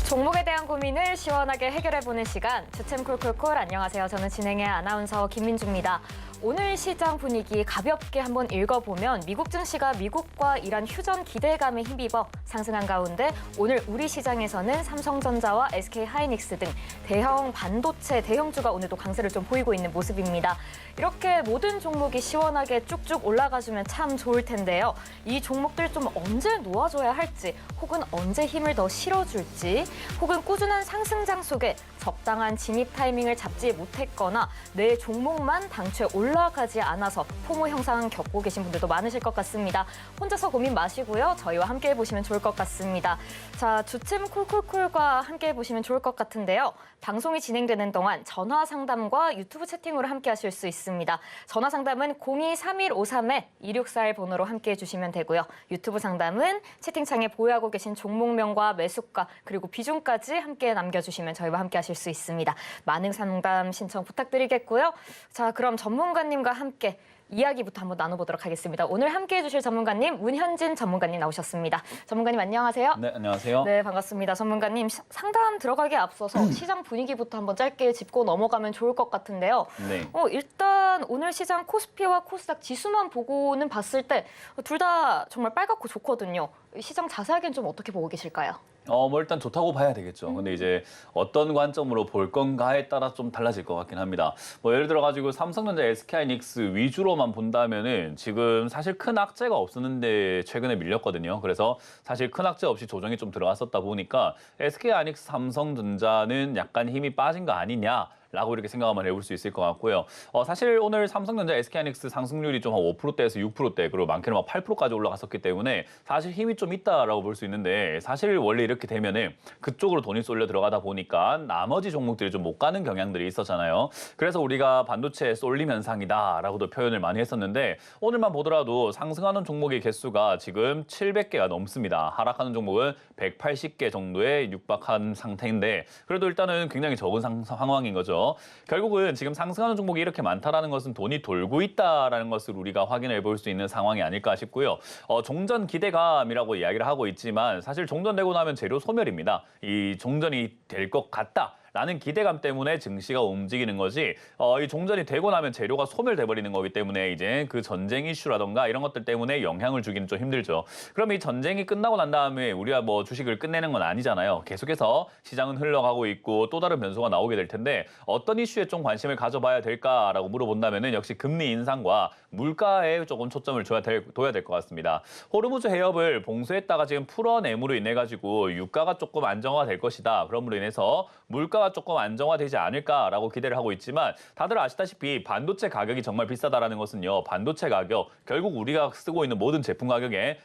종목에 대한 고민을 시원하게 해결해보는 시간, 주챔 콜콜콜. 안녕하세요. 저는 진행의 아나운서 김민주입니다. 오늘 시장 분위기 가볍게 한번 읽어보면 미국 증시가 미국과 이란 휴전 기대감에 힘입어 상승한 가운데 오늘 우리 시장에서는 삼성전자와 SK하이닉스 등 대형 반도체 대형주가 오늘도 강세를 좀 보이고 있는 모습입니다. 이렇게 모든 종목이 시원하게 쭉쭉 올라가주면 참 좋을 텐데요. 이 종목들 좀 언제 놓아줘야 할지, 혹은 언제 힘을 더 실어줄지, 혹은 꾸준한 상승장 속에 적당한 진입 타이밍을 잡지 못했거나 내 종목만 당초에 올라가지 않아서 포모 형상 겪고 계신 분들도 많으실 것 같습니다. 혼자서 고민 마시고요. 저희와 함께 해보시면 좋을 것 같습니다. 자, 주챔 콜콜콜과 함께 해보시면 좋을 것 같은데요. 방송이 진행되는 동안 전화 상담과 유튜브 채팅으로 함께 하실 수 있습니다. 전화 상담은 023153-2641 번호로 함께 해주시면 되고요. 유튜브 상담은 채팅창에 보유하고 계신 종목명과 매수가 그리고 비중까지 함께 남겨주시면 저희와 함께 하실 수 있습니다. 많은 상담 신청 부탁드리겠고요. 자, 그럼 전문가님과 함께 이야기부터 한번 나눠보도록 하겠습니다. 오늘 함께해 주실 전문가님, 문현진 전문가님 나오셨습니다. 전문가님 안녕하세요. 네, 안녕하세요. 네, 반갑습니다. 전문가님, 상담 들어가기에 앞서서 시장 분위기부터 한번 짧게 짚고 넘어가면 좋을 것 같은데요. 네. 일단 오늘 시장 코스피와 코스닥 지수만 보고는 봤을 때 둘 다 정말 빨갛고 좋거든요. 시장 자세하게는 좀 어떻게 보고 계실까요? 뭐 일단 좋다고 봐야 되겠죠. 근데 이제 어떤 관점으로 볼 건가에 따라 좀 달라질 것 같긴 합니다. 뭐 예를 들어 가지고 삼성전자, SK하이닉스 위주로만 본다면은 지금 사실 큰 악재가 없었는데 최근에 밀렸거든요. 그래서 사실 큰 악재 없이 조정이 좀 들어갔었다 보니까 SK하이닉스, 삼성전자는 약간 힘이 빠진 거 아니냐. 라고 이렇게 생각하면 해볼 수 있을 것 같고요. 사실 오늘 삼성전자, SK하이닉스 상승률이 좀 한 5%대에서 6%대, 그리고 많게는 막 8%까지 올라갔었기 때문에 사실 힘이 좀 있다라고 볼 수 있는데, 사실 원래 이렇게 되면은 그쪽으로 돈이 쏠려 들어가다 보니까 나머지 종목들이 좀 못 가는 경향들이 있었잖아요. 그래서 우리가 반도체 쏠림 현상이다라고도 표현을 많이 했었는데, 오늘만 보더라도 상승하는 종목의 개수가 지금 700개가 넘습니다. 하락하는 종목은 180개 정도에 육박한 상태인데, 그래도 일단은 굉장히 적은 상황인 거죠. 결국은 지금 상승하는 종목이 이렇게 많다라는 것은 돈이 돌고 있다라는 것을 우리가 확인해 볼 수 있는 상황이 아닐까 싶고요. 종전 기대감이라고 이야기를 하고 있지만 사실 종전되고 나면 재료 소멸입니다. 이 종전이 될 것 같다. 라는 기대감 때문에 증시가 움직이는 거지, 이 종전이 되고 나면 재료가 소멸돼 버리는 거기 때문에 이제 그 전쟁 이슈라던가 이런 것들 때문에 영향을 주기는 좀 힘들죠. 그럼 이 전쟁이 끝나고 난 다음에 우리가 뭐 주식을 끝내는 건 아니잖아요. 계속해서 시장은 흘러가고 있고 또 다른 변수가 나오게 될 텐데, 어떤 이슈에 좀 관심을 가져봐야 될까라고 물어본다면은 역시 금리 인상과 물가에 조금 초점을 둬야 될 것 같습니다. 호르무즈 해협을 봉쇄했다가 지금 풀어냄으로 인해 가지고 유가가 조금 안정화가 될 것이다. 그럼으로 인해서 물가가 조금 안정화되지 않을까라고 기대를 하고 있지만, 다들 아시다시피 반도체 가격이 정말 비싸다라는 것은요, 반도체 가격, 결국 우리가 쓰고 있는 모든 제품 가격에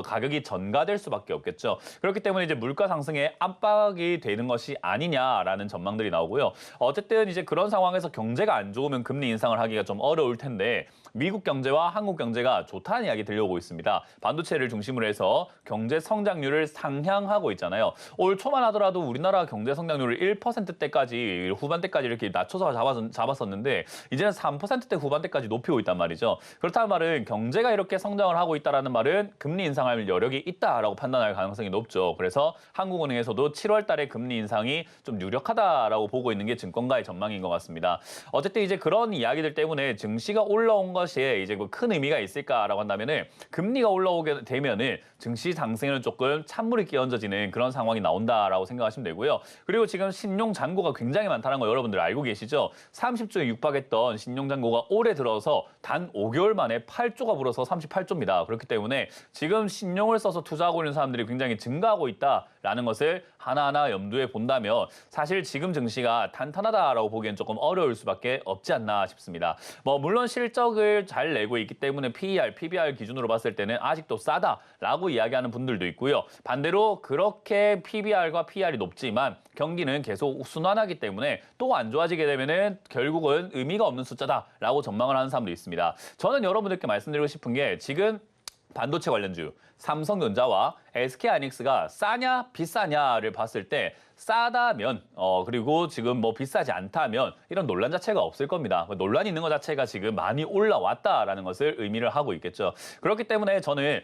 가격이 전가될 수밖에 없겠죠. 그렇기 때문에 이제 물가 상승에 압박이 되는 것이 아니냐라는 전망들이 나오고요. 어쨌든 이제 그런 상황에서 경제가 안 좋으면 금리 인상을 하기가 좀 어려울 텐데, 미국 경제와 한국 경제가 좋다는 이야기 들려오고 있습니다. 반도체를 중심으로 해서 경제 성장률을 상향하고 있잖아요. 올 초만 하더라도 우리나라 경제 성장률을 1%대까지 후반대까지 이렇게 낮춰서 잡았었는데 이제는 3%대 후반대까지 높이고 있단 말이죠. 그렇다는 말은 경제가 이렇게 성장을 하고 있다는 말은 금리 인상할 여력이 있다라고 판단할 가능성이 높죠. 그래서 한국은행에서도 7월 달에 금리 인상이 좀 유력하다라고 보고 있는 게 증권가의 전망인 것 같습니다. 어쨌든 이제 그런 이야기들 때문에 증시가 올라온 것이 이제 큰 의미가 있을까라고 한다면은, 금리가 올라오게 되면은 증시 상승에는 조금 찬물이 끼얹어지는 그런 상황이 나온다라고 생각하시면 되고요. 그리고 지금 신용 잔고가 굉장히 많다는 거 여러분들 알고 계시죠? 30조에 육박했던 신용 잔고가 올해 들어서 단 5개월 만에 8조가 불어서 38조입니다. 그렇기 때문에 지금 신용을 써서 투자하고 있는 사람들이 굉장히 증가하고 있다라는 것을 하나하나 염두에 본다면 사실 지금 증시가 탄탄하다라고 보기엔 조금 어려울 수밖에 없지 않나 싶습니다. 뭐 물론 실적을 잘 내고 있기 때문에 PER, PBR 기준으로 봤을 때는 아직도 싸다라고 이야기하는 분들도 있고요. 반대로 그렇게 PBR과 PER이 높지만 경기는 계속 순환하기 때문에 또 안 좋아지게 되면은 결국은 의미가 없는 숫자다라고 전망을 하는 사람도 있습니다. 저는 여러분들께 말씀드리고 싶은 게, 지금 반도체 관련주, 삼성전자와 SK하이닉스가 싸냐 비싸냐를 봤을 때 싸다면 그리고 지금 뭐 비싸지 않다면 이런 논란 자체가 없을 겁니다. 논란이 있는 것 자체가 지금 많이 올라왔다라는 것을 의미를 하고 있겠죠. 그렇기 때문에 저는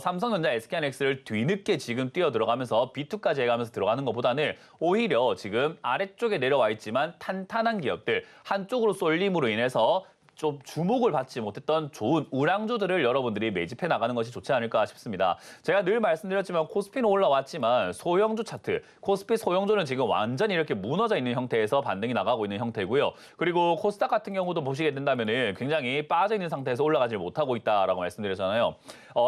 삼성전자, SK하이닉스를 뒤늦게 지금 뛰어 들어가면서 B2까지 해가면서 들어가는 것보다는 오히려 지금 아래쪽에 내려와 있지만 탄탄한 기업들 한쪽으로 쏠림으로 인해서 좀 주목을 받지 못했던 좋은 우량주들을 여러분들이 매집해 나가는 것이 좋지 않을까 싶습니다. 제가 늘 말씀드렸지만 코스피는 올라왔지만 소형주 차트, 코스피 소형주는 지금 완전히 이렇게 무너져 있는 형태에서 반등이 나가고 있는 형태고요. 그리고 코스닥 같은 경우도 보시게 된다면은 굉장히 빠져 있는 상태에서 올라가지 못하고 있다라고 말씀드렸잖아요.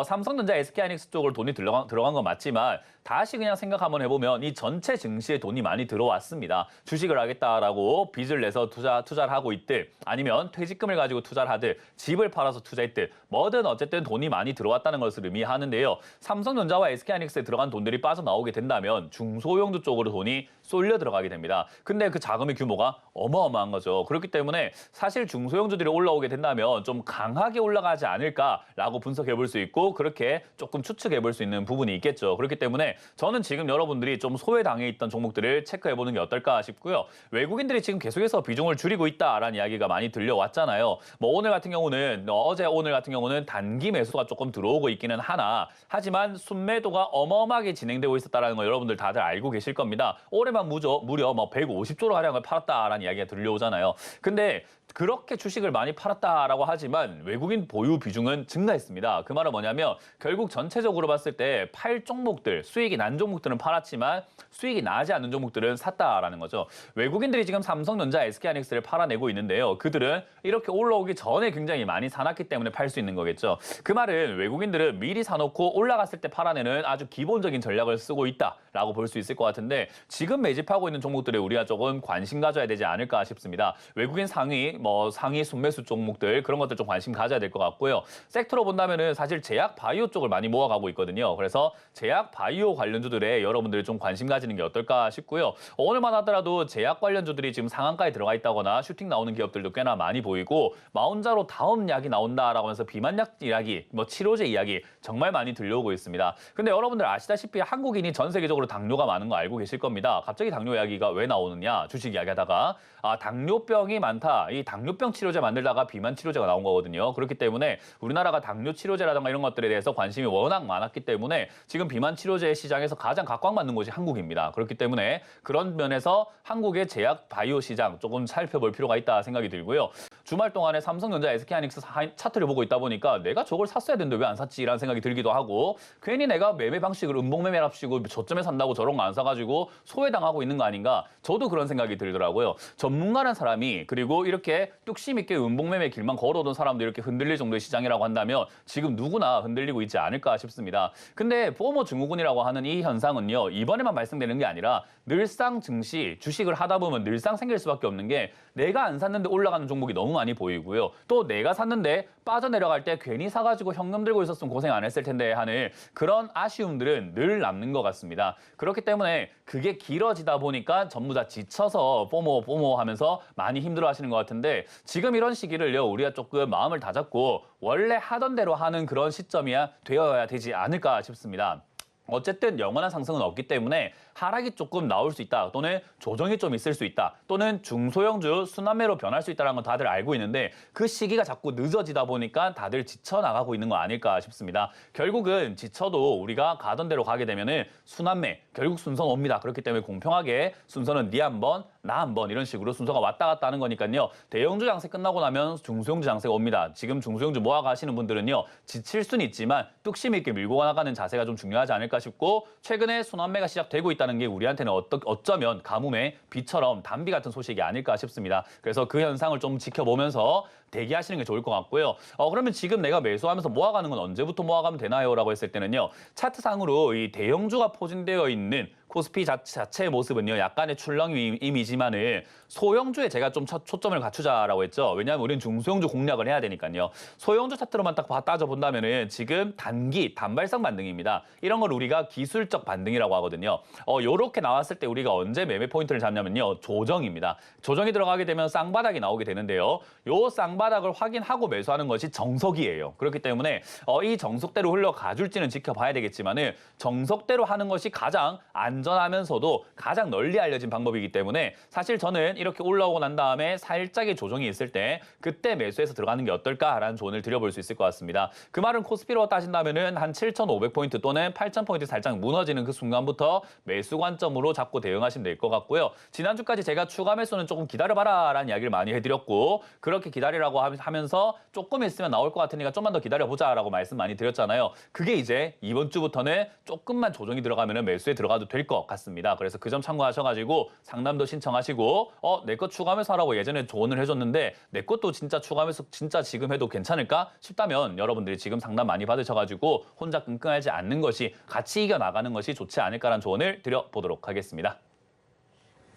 삼성전자, SK하이닉스 쪽으로 돈이 들어간 건 맞지만 다시 그냥 생각 한번 해보면 이 전체 증시에 돈이 많이 들어왔습니다. 주식을 하겠다라고 빚을 내서 투자를 하고 있듯 아니면 퇴직금을 가지고 투자를 하듯 집을 팔아서 투자했듯 뭐든 어쨌든 돈이 많이 들어왔다는 것을 의미하는데요. 삼성전자와 SK하이닉스에 들어간 돈들이 빠져나오게 된다면 중소형주 쪽으로 돈이 쏠려 들어가게 됩니다. 근데 그 자금의 규모가 어마어마한 거죠. 그렇기 때문에 사실 중소형주들이 올라오게 된다면 좀 강하게 올라가지 않을까라고 분석해 볼 수 있고 그렇게 조금 추측해 볼 수 있는 부분이 있겠죠. 그렇기 때문에 저는 지금 여러분들이 좀 소외당해 있던 종목들을 체크해 보는 게 어떨까 싶고요. 외국인들이 지금 계속해서 비중을 줄이고 있다라는 이야기가 많이 들려왔잖아요. 뭐 오늘 같은 경우는 오늘 같은 경우는 단기 매수가 조금 들어오고 있기는 하나 하지만 순매도가 어마어마하게 진행되고 있었다는 거 여러분들 다들 알고 계실 겁니다. 올해만 무려 뭐 150조로 가량을 팔았다라는 이야기가 들려오잖아요. 근데 그렇게 주식을 많이 팔았다라고 하지만 외국인 보유 비중은 증가했습니다. 그 말은 뭐냐면 결국 전체적으로 봤을 때 팔 종목들, 수익이 난 종목들은 팔았지만 수익이 나지 않는 종목들은 샀다라는 거죠. 외국인들이 지금 삼성전자, SK하이닉스를 팔아내고 있는데요. 그들은 이렇게 올라오기 전에 굉장히 많이 사놨기 때문에 팔 수 있는 거겠죠. 그 말은 외국인들은 미리 사놓고 올라갔을 때 팔아내는 아주 기본적인 전략을 쓰고 있다라고 볼 수 있을 것 같은데 지금 매집하고 있는 종목들에 우리가 조금 관심 가져야 되지 않을까 싶습니다. 외국인 상위 순매수 종목들 그런 것들 좀 관심 가져야 될 것 같고요. 섹터로 본다면은 사실 제약 바이오 쪽을 많이 모아가고 있거든요. 그래서 제약 바이오 관련주들에 여러분들이 좀 관심 가지는 게 어떨까 싶고요. 오늘만 하더라도 제약 관련주들이 지금 상한가에 들어가 있다거나 슈팅 나오는 기업들도 꽤나 많이 보이고 마운자로 다음 약이 나온다라고 하면서 비만약 이야기, 치료제 이야기 정말 많이 들려오고 있습니다. 근데 여러분들 아시다시피 한국인이 전 세계적으로 당뇨가 많은 거 알고 계실 겁니다. 갑자기 당뇨 이야기가 왜 나오느냐 주식 이야기하다가 당뇨병이 많다. 이 당뇨병 치료제 만들다가 비만 치료제가 나온 거거든요. 그렇기 때문에 우리나라가 당뇨 치료제라든가 이런 것들에 대해서 관심이 워낙 많았기 때문에 지금 비만 치료제 시장에서 가장 각광받는 곳이 한국입니다. 그렇기 때문에 그런 면에서 한국의 제약 바이오 시장 조금 살펴볼 필요가 있다 생각이 들고요. 주말 동안에 삼성전자, SK하이닉스 차트를 보고 있다 보니까 내가 저걸 샀어야 되는데 왜 안 샀지라는 생각이 들기도 하고 괜히 내가 매매 방식을 음봉매매랍시고 저점에 산다고 저런 거 안 사가지고 소외당하고 있는 거 아닌가 저도 그런 생각이 들더라고요. 전문가라는 사람이 그리고 이렇게 뚝심 있게 음봉매매 길만 걸어오던 사람도 이렇게 흔들릴 정도의 시장이라고 한다면 지금 누구나 흔들리고 있지 않을까 싶습니다. 근데 포모 증후군이라고 하는 이 현상은요. 이번에만 발생되는 게 아니라 늘상 증시, 주식을 하다 보면 늘상 생길 수밖에 없는 게 내가 안 샀는데 올라가는 종목이 너무 많이 보이고요. 또 내가 샀는데 빠져내려갈 때 괜히 사가지고 현금 들고 있었으면 고생 안 했을 텐데 하는 그런 아쉬움들은 늘 남는 것 같습니다. 그렇기 때문에 그게 길어지다 보니까 전부 다 지쳐서 포모 하면서 많이 힘들어 하시는 것 같은데 지금 이런 시기를요. 우리가 조금 마음을 다잡고 원래 하던 대로 하는 그런 시점이야 되어야 되지 않을까 싶습니다. 어쨌든 영원한 상승은 없기 때문에 하락이 조금 나올 수 있다 또는 조정이 좀 있을 수 있다 또는 중소형주 순환매로 변할 수 있다는 건 다들 알고 있는데 그 시기가 자꾸 늦어지다 보니까 다들 지쳐나가고 있는 거 아닐까 싶습니다. 결국은 지쳐도 우리가 가던 대로 가게 되면은 순환매 결국 순서는 옵니다. 그렇기 때문에 공평하게 순서는 네 한 번, 나 한 번 이런 식으로 순서가 왔다 갔다 하는 거니까요. 대형주 장세 끝나고 나면 중소형주 장세가 옵니다. 지금 중소형주 모아가시는 분들은요. 지칠 수는 있지만 뚝심 있게 밀고 나가는 자세가 좀 중요하지 않을까 싶고 최근에 순환매가 시작되고 있다는 게 우리한테는 어쩌면 가뭄의 비처럼 단비 같은 소식이 아닐까 싶습니다. 그래서 그 현상을 좀 지켜보면서 대기하시는 게 좋을 것 같고요. 그러면 지금 내가 매수하면서 모아가는 건 언제부터 모아가면 되나요? 라고 했을 때는요. 차트상으로 이 대형주가 포진되어 있는 코스피 자체의 모습은요, 약간의 출렁 이미지만은 소형주에 제가 좀 초점을 갖추자라고 했죠. 왜냐하면 우리는 중소형주 공략을 해야 되니까요. 소형주 차트로만 딱 따져본다면은 지금 단발성 반등입니다. 이런 걸 우리가 기술적 반등이라고 하거든요. 요렇게 나왔을 때 우리가 언제 매매 포인트를 잡냐면요, 조정입니다. 조정이 들어가게 되면 쌍바닥이 나오게 되는데요. 요 쌍바닥을 확인하고 매수하는 것이 정석이에요. 그렇기 때문에 이 정석대로 흘러가줄지는 지켜봐야 되겠지만은 정석대로 하는 것이 가장 안전하면서도 가장 널리 알려진 방법이기 때문에 사실 저는 이렇게 올라오고 난 다음에 살짝의 조정이 있을 때 그때 매수해서 들어가는 게 어떨까라는 조언을 드려볼 수 있을 것 같습니다. 그 말은 코스피로 따진다면은 한 7,500포인트 또는 8,000포인트 살짝 무너지는 그 순간부터 매수 관점으로 잡고 대응하시면 될 것 같고요. 지난주까지 제가 추가 매수는 조금 기다려봐라라는 이야기를 많이 해드렸고 그렇게 기다리라고 하면서 조금 있으면 나올 것 같으니까 좀만 더 기다려보자라고 말씀 많이 드렸잖아요. 그게 이제 이번 주부터는 조금만 조정이 들어가면 매수에 들어가도 될 것 같습니다. 그래서 그 점 참고하셔가지고 상담도 신청하시고 내 것 추가 매수하라고 예전에 조언을 해줬는데 내 것도 진짜 추가 매수 진짜 지금 해도 괜찮을까 싶다면 여러분들이 지금 상담 많이 받으셔가지고 혼자 끙끙하지 않는 것이 같이 이겨나가는 것이 좋지 않을까라는 조언을 드려보도록 하겠습니다.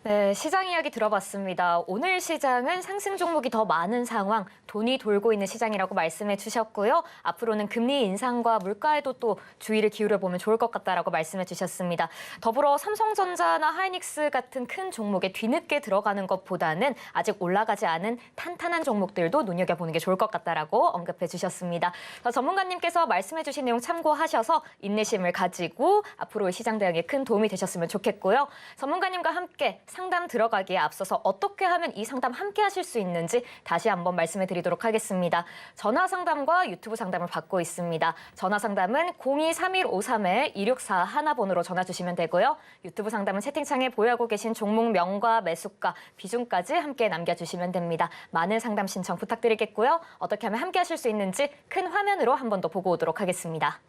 네, 시장 이야기 들어봤습니다. 오늘 시장은 상승 종목이 더 많은 상황, 돈이 돌고 있는 시장이라고 말씀해 주셨고요. 앞으로는 금리 인상과 물가에도 또 주의를 기울여 보면 좋을 것 같다라고 말씀해 주셨습니다. 더불어 삼성전자나 하이닉스 같은 큰 종목에 뒤늦게 들어가는 것보다는 아직 올라가지 않은 탄탄한 종목들도 눈여겨보는 게 좋을 것 같다라고 언급해 주셨습니다. 전문가님께서 말씀해 주신 내용 참고하셔서 인내심을 가지고 앞으로의 시장 대응에 큰 도움이 되셨으면 좋겠고요. 전문가님과 함께 상담 들어가기에 앞서서 어떻게 하면 이 상담 함께 하실 수 있는지 다시 한번 말씀해 드리도록 하겠습니다. 전화 상담과 유튜브 상담을 받고 있습니다. 전화 상담은 02-3153-2641 번호로 전화 주시면 되고요. 유튜브 상담은 채팅창에 보유하고 계신 종목명과 매수가, 비중까지 함께 남겨주시면 됩니다. 많은 상담 신청 부탁드리겠고요. 어떻게 하면 함께 하실 수 있는지 큰 화면으로 한 번 더 보고 오도록 하겠습니다.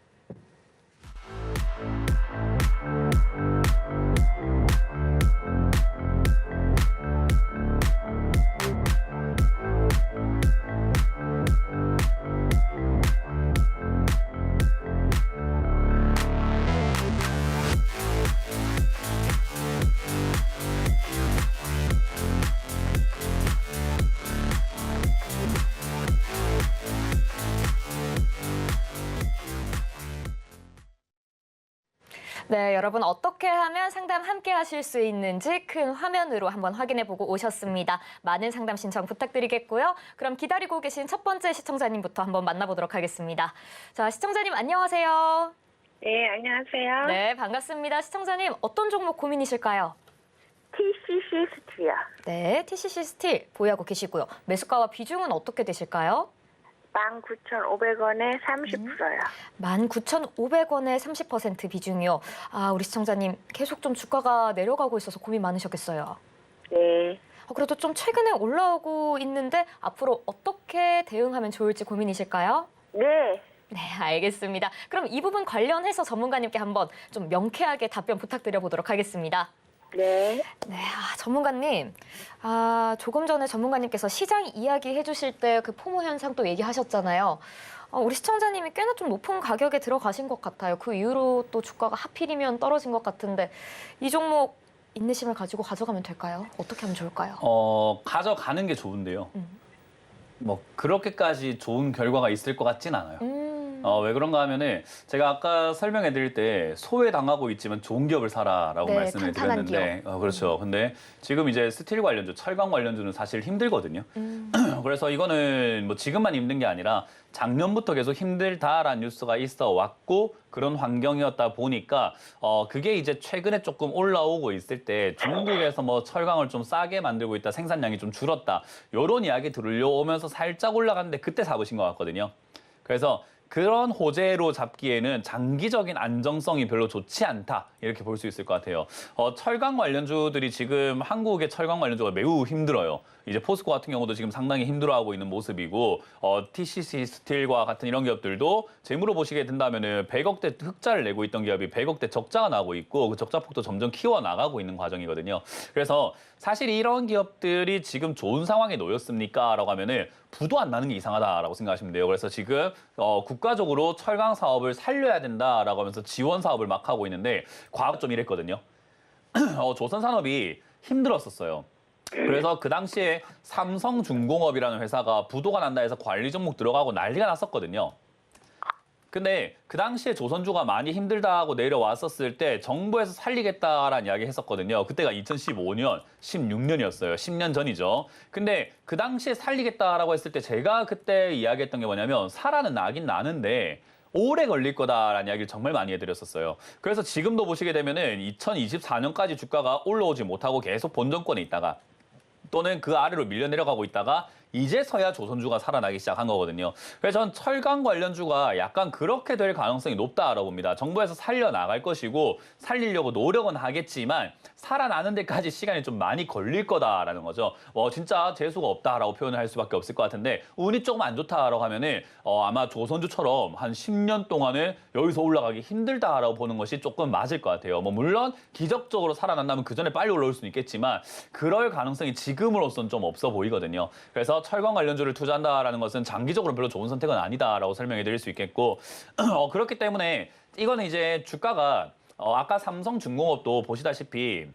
네, 여러분 어떻게 하면 상담 함께 하실 수 있는지 큰 화면으로 한번 확인해보고 오셨습니다. 많은 상담 신청 부탁드리겠고요. 그럼 기다리고 계신 첫 번째 시청자님부터 한번 만나보도록 하겠습니다. 자, 시청자님 안녕하세요. 네, 안녕하세요. 네, 반갑습니다. 시청자님 어떤 종목 고민이실까요? TCC 스틸이요. 네, TCC 스틸 보유하고 계시고요. 매수가와 비중은 어떻게 되실까요? 19,500원에 30%요. 19,500원에 30% 비중이요. 우리 시청자님 계속 좀 주가가 내려가고 있어서 고민 많으셨겠어요. 네. 그래도 좀 최근에 올라오고 있는데 앞으로 어떻게 대응하면 좋을지 고민이실까요? 네. 네, 알겠습니다. 그럼 이 부분 관련해서 전문가님께 한번 좀 명쾌하게 답변 부탁드려보도록 하겠습니다. 네. 네, 전문가님. 조금 전에 전문가님께서 시장 이야기 해주실 때 그 포모 현상 또 얘기하셨잖아요. 우리 시청자님이 꽤나 좀 높은 가격에 들어가신 것 같아요. 그 이후로 또 주가가 하필이면 떨어진 것 같은데 이 종목 인내심을 가지고 가져가면 될까요? 어떻게 하면 좋을까요? 가져가는 게 좋은데요. 뭐 그렇게까지 좋은 결과가 있을 것 같진 않아요. 왜 그런가 하면은 제가 아까 설명해 드릴 때 소외당하고 있지만 좋은 기업을 사라라고 네, 말씀을 탄탄한 드렸는데 그렇죠. 근데 지금 이제 스틸 관련주, 철강 관련주는 사실 힘들거든요. 그래서 이거는 뭐 지금만 힘든 게 아니라 작년부터 계속 힘들다라는 뉴스가 있어 왔고 그런 환경이었다 보니까 그게 이제 최근에 조금 올라오고 있을 때 중국에서 뭐 철강을 좀 싸게 만들고 있다, 생산량이 좀 줄었다 이런 이야기 들려오면서 살짝 올라갔는데 그때 잡으신 것 같거든요. 그래서 그런 호재로 잡기에는 장기적인 안정성이 별로 좋지 않다 이렇게 볼 수 있을 것 같아요. 철강 관련주들이 지금 한국의 철강 관련주가 매우 힘들어요. 이제 포스코 같은 경우도 지금 상당히 힘들어하고 있는 모습이고 TCC 스틸과 같은 이런 기업들도 재무로 보시게 된다면은 100억대 흑자를 내고 있던 기업이 100억대 적자가 나고 있고 그 적자폭도 점점 키워나가고 있는 과정이거든요. 그래서 사실 이런 기업들이 지금 좋은 상황에 놓였습니까? 라고 하면은 부도 안 나는 게 이상하다라고 생각하시면 돼요. 그래서 지금 국가적으로 철강 사업을 살려야 된다라고 하면서 지원 사업을 막 하고 있는데 과거 좀 이랬거든요. 조선산업이 힘들었었어요. 그래서 그 당시에 삼성중공업이라는 회사가 부도가 난다 해서 관리 종목 들어가고 난리가 났었거든요. 근데 그 당시에 조선주가 많이 힘들다 하고 내려왔었을 때 정부에서 살리겠다라는 이야기 했었거든요. 그때가 2015년, 16년이었어요. 10년 전이죠. 근데 그 당시에 살리겠다라고 했을 때 제가 그때 이야기했던 게 뭐냐면 살아는 나긴 나는데 오래 걸릴 거다라는 이야기를 정말 많이 해드렸었어요. 그래서 지금도 보시게 되면은 2024년까지 주가가 올라오지 못하고 계속 본전권에 있다가 또는 그 아래로 밀려 내려가고 있다가 이제서야 조선주가 살아나기 시작한 거거든요. 그래서 전 철강 관련주가 약간 그렇게 될 가능성이 높다라고 봅니다. 정부에서 살려나갈 것이고 살리려고 노력은 하겠지만 살아나는 데까지 시간이 좀 많이 걸릴 거다라는 거죠. 진짜 재수가 없다라고 표현을 할 수밖에 없을 것 같은데 운이 조금 안 좋다라고 하면은 아마 조선주처럼 한 10년 동안은 여기서 올라가기 힘들다라고 보는 것이 조금 맞을 것 같아요. 물론 기적적으로 살아난다면 그 전에 빨리 올라올 수는 있겠지만 그럴 가능성이 지금으로서는 좀 없어 보이거든요. 그래서 철강 관련주를 투자한다라는 것은 장기적으로 별로 좋은 선택은 아니다라고 설명해 드릴 수 있겠고 그렇기 때문에 이거는 이제 주가가 아까 삼성중공업도 보시다시피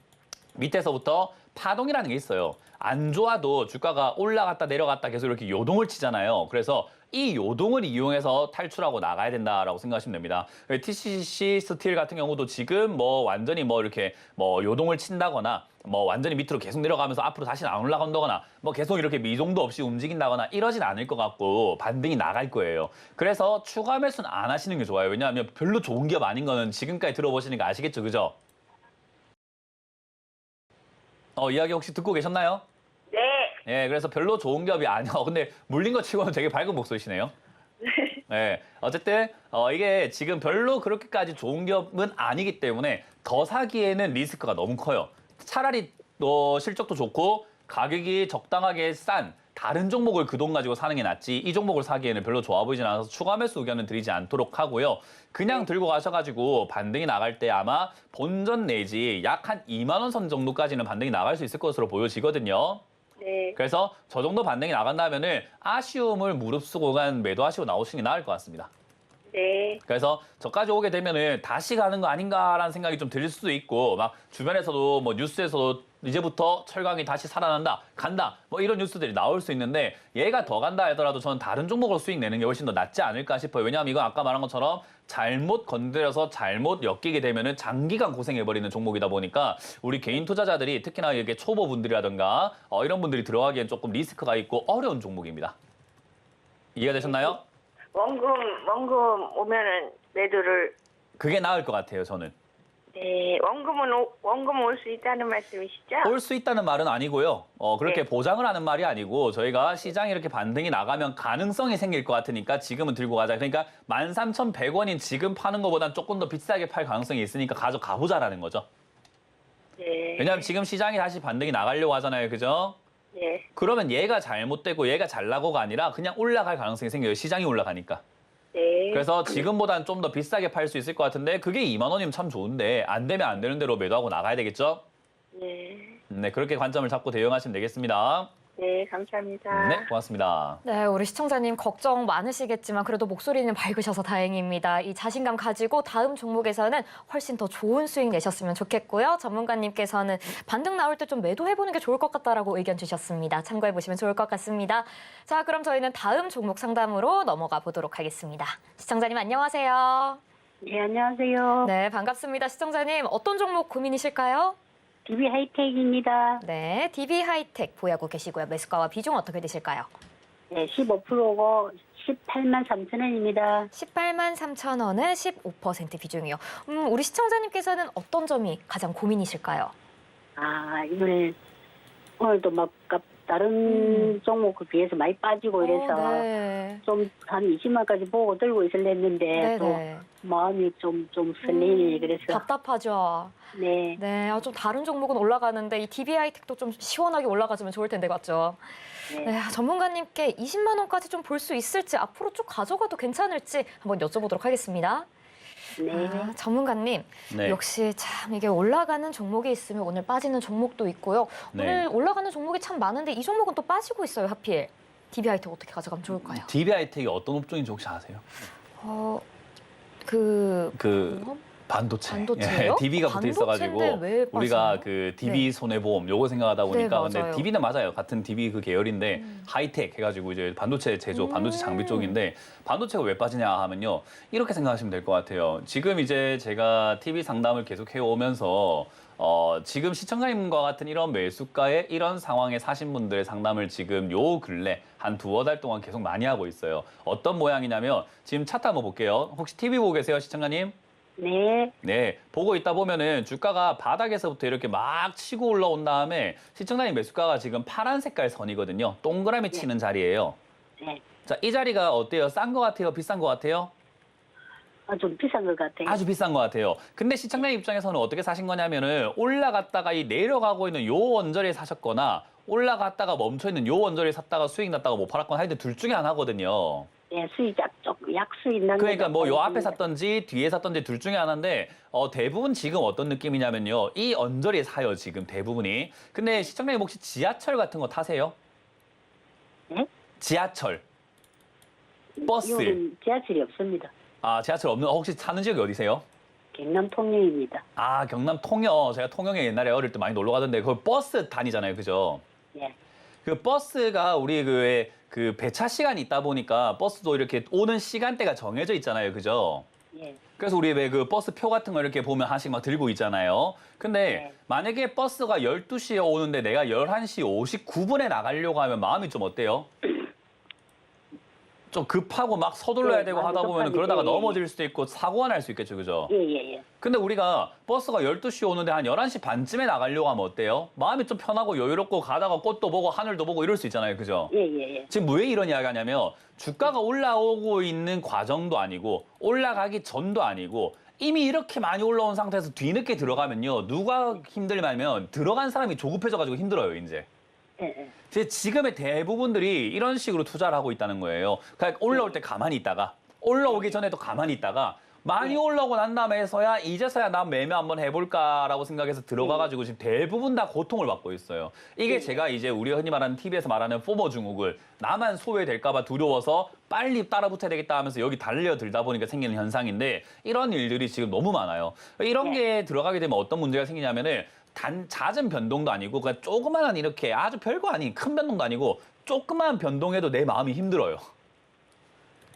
밑에서부터 파동이라는 게 있어요. 안 좋아도 주가가 올라갔다 내려갔다 계속 이렇게 요동을 치잖아요. 그래서 이 요동을 이용해서 탈출하고 나가야 된다라고 생각하시면 됩니다. TCC 스틸 같은 경우도 지금 완전히 이렇게 요동을 친다거나 완전히 밑으로 계속 내려가면서 앞으로 다시 안 올라간다거나 계속 이렇게 미동도 없이 움직인다거나 이러진 않을 것 같고 반등이 나갈 거예요. 그래서 추가 매수는 안 하시는 게 좋아요. 왜냐하면 별로 좋은 기업 아닌 거는 지금까지 들어보시니까 아시겠죠, 그죠? 이야기 혹시 듣고 계셨나요? 네. 예, 그래서 별로 좋은 기업이 아니야. 근데 물린 것 치고는 되게 밝은 목소리시네요. 네. 어쨌든 이게 지금 별로 그렇게까지 좋은 기업은 아니기 때문에 더 사기에는 리스크가 너무 커요. 차라리 실적도 좋고 가격이 적당하게 싼 다른 종목을 그 돈 가지고 사는 게 낫지 이 종목을 사기에는 별로 좋아 보이진 않아서 추가 매수 의견은 드리지 않도록 하고요. 그냥 들고 가셔가지고 반등이 나갈 때 아마 본전 내지 약 한 2만 원 선 정도까지는 반등이 나갈 수 있을 것으로 보여지거든요. 네. 그래서 저 정도 반등이 나간다면은 아쉬움을 무릅쓰고 간 매도하시고 나오시는 게 나을 것 같습니다. 네. 그래서 저까지 오게 되면은 다시 가는 거 아닌가라는 생각이 좀 들 수도 있고 막 주변에서도 뉴스에서도 이제부터 철강이 다시 살아난다, 간다 이런 뉴스들이 나올 수 있는데 얘가 더 간다 하더라도 저는 다른 종목으로 수익 내는 게 훨씬 더 낫지 않을까 싶어요. 왜냐하면 이건 아까 말한 것처럼 잘못 건드려서 잘못 엮이게 되면은 장기간 고생해버리는 종목이다 보니까 우리 개인 투자자들이 특히나 이렇게 초보분들이라든가 이런 분들이 들어가기엔 조금 리스크가 있고 어려운 종목입니다. 이해가 되셨나요? 원금 오면은 매도를. 그게 나을 것 같아요, 저는. 네. 원금 올 수 있다는 말씀이시죠? 올 수 있다는 말은 아니고요. 그렇게 네. 보장을 하는 말이 아니고 저희가 시장이 이렇게 반등이 나가면 가능성이 생길 것 같으니까 지금은 들고 가자. 그러니까 13,100원인 지금 파는 것보단 조금 더 비싸게 팔 가능성이 있으니까 가져가보자라는 거죠. 네. 왜냐하면 지금 시장이 다시 반등이 나가려고 하잖아요. 그죠? 네. 그러면 얘가 잘못되고 얘가 잘 나고가 아니라 그냥 올라갈 가능성이 생겨요. 시장이 올라가니까. 네. 그래서 지금보단 좀 더 비싸게 팔 수 있을 것 같은데 그게 2만 원이면 참 좋은데 안 되면 안 되는 대로 매도하고 나가야 되겠죠? 네. 네, 그렇게 관점을 잡고 대응하시면 되겠습니다. 네. 감사합니다. 네, 고맙습니다. 네, 우리 시청자님 걱정 많으시겠지만 그래도 목소리는 밝으셔서 다행입니다. 이 자신감 가지고 다음 종목에서는 훨씬 더 좋은 수익 내셨으면 좋겠고요. 전문가님께서는 반등 나올 때 좀 매도해보는 게 좋을 것 같다라고 의견 주셨습니다. 참고해보시면 좋을 것 같습니다. 자, 그럼 저희는 다음 종목 상담으로 넘어가 보도록 하겠습니다. 시청자님 안녕하세요. 네, 안녕하세요. 네, 반갑습니다. 시청자님 어떤 종목 고민이실까요? DB 하이텍입니다. 네, DB 하이텍 보유하고 계시고요. 매수가와 비중 어떻게 되실까요? 네, 15%고 18만 3천 원입니다. 18만 3천 원은 15% 비중이요. 우리 시청자님께서는 어떤 점이 가장 고민이실까요? 오늘도 막 다른 종목에 비해서 많이 빠지고 이래서 네. 좀 한 20만까지 보고 들고 있을랬는데 또 네네. 마음이 좀 설레니 그래서 답답하죠. 네, 네, 좀 다른 종목은 올라가는데 이 DB하이텍도 좀 시원하게 올라가주면 좋을 텐데 맞죠? 네. 네, 전문가님께 20만 원까지 좀 볼 수 있을지 앞으로 쭉 가져가도 괜찮을지 한번 여쭤보도록 하겠습니다. 네. 전문가님, 네. 역시 참 이게 올라가는 종목이 있으면 오늘 빠지는 종목도 있고요. 네. 오늘 올라가는 종목이 참 많은데 이 종목은 또 빠지고 있어요, 하필. DB하이텍 어떻게 가져가면 좋을까요? DB 하이텍이 어떤 업종인지 혹시 아세요? 그 그 반도체. 반도체요? DB가 붙어 있어가지고 반도체인데 왜 우리가 빠져요? 그 DB 손해보험 요거 생각하다 보니까 네, 근데 맞아요. DB는 맞아요. 같은 DB 그 계열인데 하이텍 해가지고 이제 반도체 제조, 반도체 장비 쪽인데 반도체가 왜 빠지냐 하면요. 이렇게 생각하시면 될 것 같아요. 지금 이제 제가 TV 상담을 계속 해오면서 지금 시청자님과 같은 이런 매수가에 이런 상황에 사신 분들의 상담을 지금 요 근래 한 두어 달 동안 계속 많이 하고 있어요. 어떤 모양이냐면 지금 차트 한번 볼게요. 혹시 TV 보고 계세요, 시청자님? 네. 네, 보고 있다 보면은 주가가 바닥에서부터 이렇게 막 치고 올라온 다음에 시청자님 매수가가 지금 파란 색깔 선이거든요. 동그라미 치는 자리예요. 네. 자, 이 자리가 어때요? 싼 거 같아요? 비싼 거 같아요? 좀 비싼 것 같아요. 아주 비싼 것 같아요. 근데 시청자님 입장에서는 어떻게 사신 거냐면은 올라갔다가 이 내려가고 있는 요 원저리에 사셨거나 올라갔다가 멈춰있는 요 원저리에 샀다가 수익 났다가 못 팔았거나 하여튼 둘 중에 하나거든요. 네, 수익 약수익 난 그러니까 뭐 요 앞에 있습니다. 샀던지 뒤에 샀던지 둘 중에 하나인데 대부분 지금 어떤 느낌이냐면요. 이 언저리에 사요, 지금 대부분이. 근데 시청자님 혹시 지하철 같은 거 타세요? 네? 지하철, 버스. 여긴 지하철이 없습니다. 아, 지하철 없는 혹시 사는 지역이 어디세요? 경남 통영입니다. 아, 경남 통영. 제가 통영에 옛날에 어릴 때 많이 놀러 가던데 그 버스 다니잖아요. 그죠? 예. 그 버스가 우리 그 배차 시간이 있다 보니까 버스도 이렇게 오는 시간대가 정해져 있잖아요. 그죠? 예. 그래서 우리 왜 그 버스 표 같은 거 이렇게 보면 하나씩 막 들고 있잖아요. 근데 네. 만약에 버스가 12시에 오는데 내가 11시 59분에 나가려고 하면 마음이 좀 어때요? 좀 급하고 막 서둘러야 네, 되고 마음이 하다 보면 급하게, 그러다가 예, 넘어질 수도 있고 사고가 날 수 있겠죠. 그죠? 예, 예, 예. 근데 우리가 버스가 12시에 오는데 한 11시 반쯤에 나가려고 하면 어때요? 마음이 좀 편하고 여유롭고 가다가 꽃도 보고 하늘도 보고 이럴 수 있잖아요. 그죠? 예, 예, 예. 지금 왜 이런 이야기 하냐면 주가가 올라오고 있는 과정도 아니고 올라가기 전도 아니고 이미 이렇게 많이 올라온 상태에서 뒤늦게 들어가면요. 누가 힘들냐면 들어간 사람이 조급해져가지고 힘들어요, 이제. 예, 예. 지금의 대부분들이 이런 식으로 투자를 하고 있다는 거예요. 그러니까 올라올 때 가만히 있다가 올라오기 전에도 가만히 있다가 많이 올라오고 난 다음에서야 이제서야 난 매매 한번 해볼까라고 생각해서 들어가가지고 지금 대부분 다 고통을 받고 있어요. 이게 제가 이제 우리 흔히 말하는 TV에서 말하는 포모 증후군, 나만 소외될까봐 두려워서 빨리 따라붙어야 되겠다 하면서 여기 달려들다 보니까 생기는 현상인데 이런 일들이 지금 너무 많아요. 이런 게 들어가게 되면 어떤 문제가 생기냐면은 잦은 변동도 아니고 그냥 조그마한 이렇게 아주 별거 아닌 큰 변동도 아니고 조그마한 변동에도 내 마음이 힘들어요.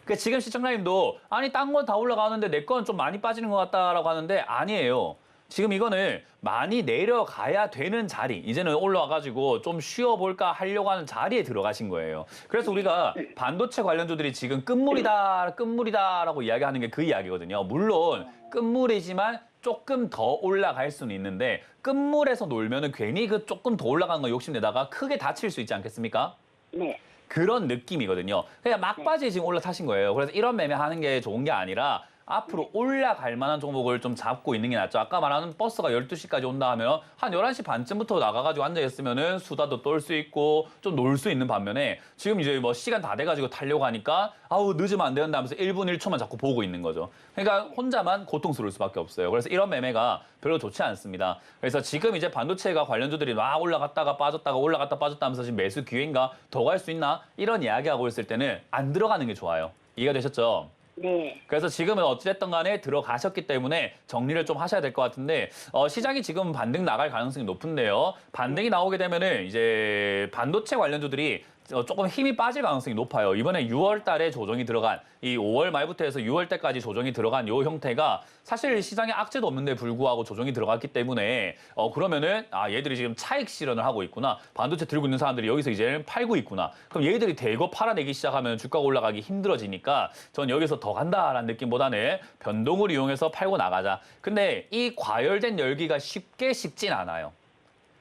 그러니까 지금 시청자님도 아니 딴 건 다 올라가는데 내 건 좀 많이 빠지는 것 같다라고 하는데 아니에요. 지금 이거는 많이 내려가야 되는 자리, 이제는 올라와가지고 좀 쉬어볼까 하려고 하는 자리에 들어가신 거예요. 그래서 우리가 반도체 관련주들이 지금 끝물이다라고 이야기하는 게 그 이야기거든요. 물론 끝물이지만 조금 더 올라갈 수는 있는데 끝물에서 놀면은 괜히 그 조금 더 올라간 거 욕심내다가 크게 다칠 수 있지 않겠습니까? 네. 그런 느낌이거든요. 그냥 막바지에 지금 올라타신 거예요. 그래서 이런 매매하는 게 좋은 게 아니라 앞으로 올라갈 만한 종목을 좀 잡고 있는 게 낫죠. 아까 말하는 버스가 12시까지 온다 하면 한 11시 반쯤부터 나가가지고 앉아있으면은 수다도 떨 수 있고 좀 놀 수 있는 반면에 지금 이제 뭐 시간 다 돼가지고 타려고 하니까 아우 늦으면 안 된다 하면서 1분 1초만 자꾸 보고 있는 거죠. 그러니까 혼자만 고통스러울 수밖에 없어요. 그래서 이런 매매가 별로 좋지 않습니다. 그래서 지금 이제 반도체가 관련주들이 막 올라갔다가 빠졌다가 올라갔다 빠졌다 하면서 지금 매수 기회인가 더 갈 수 있나 이런 이야기하고 있을 때는 안 들어가는 게 좋아요. 이해가 되셨죠? 네. 그래서 지금은 어찌됐든 간에 들어가셨기 때문에 정리를 좀 하셔야 될 것 같은데 시장이 지금 반등 나갈 가능성이 높은데요. 반등이 나오게 되면은 이제 반도체 관련주들이 조금 힘이 빠질 가능성이 높아요. 이번에 6월 달에 조정이 들어간 이 5월 말부터 해서 6월 때까지 조정이 들어간 이 형태가 사실 시장에 악재도 없는데 불구하고 조정이 들어갔기 때문에 그러면은 얘들이 지금 차익 실현을 하고 있구나. 반도체 들고 있는 사람들이 여기서 이제 팔고 있구나. 그럼 얘들이 대거 팔아내기 시작하면 주가가 올라가기 힘들어지니까 전 여기서 더 간다라는 느낌보다는 변동을 이용해서 팔고 나가자. 근데 이 과열된 열기가 쉽게 식진 않아요.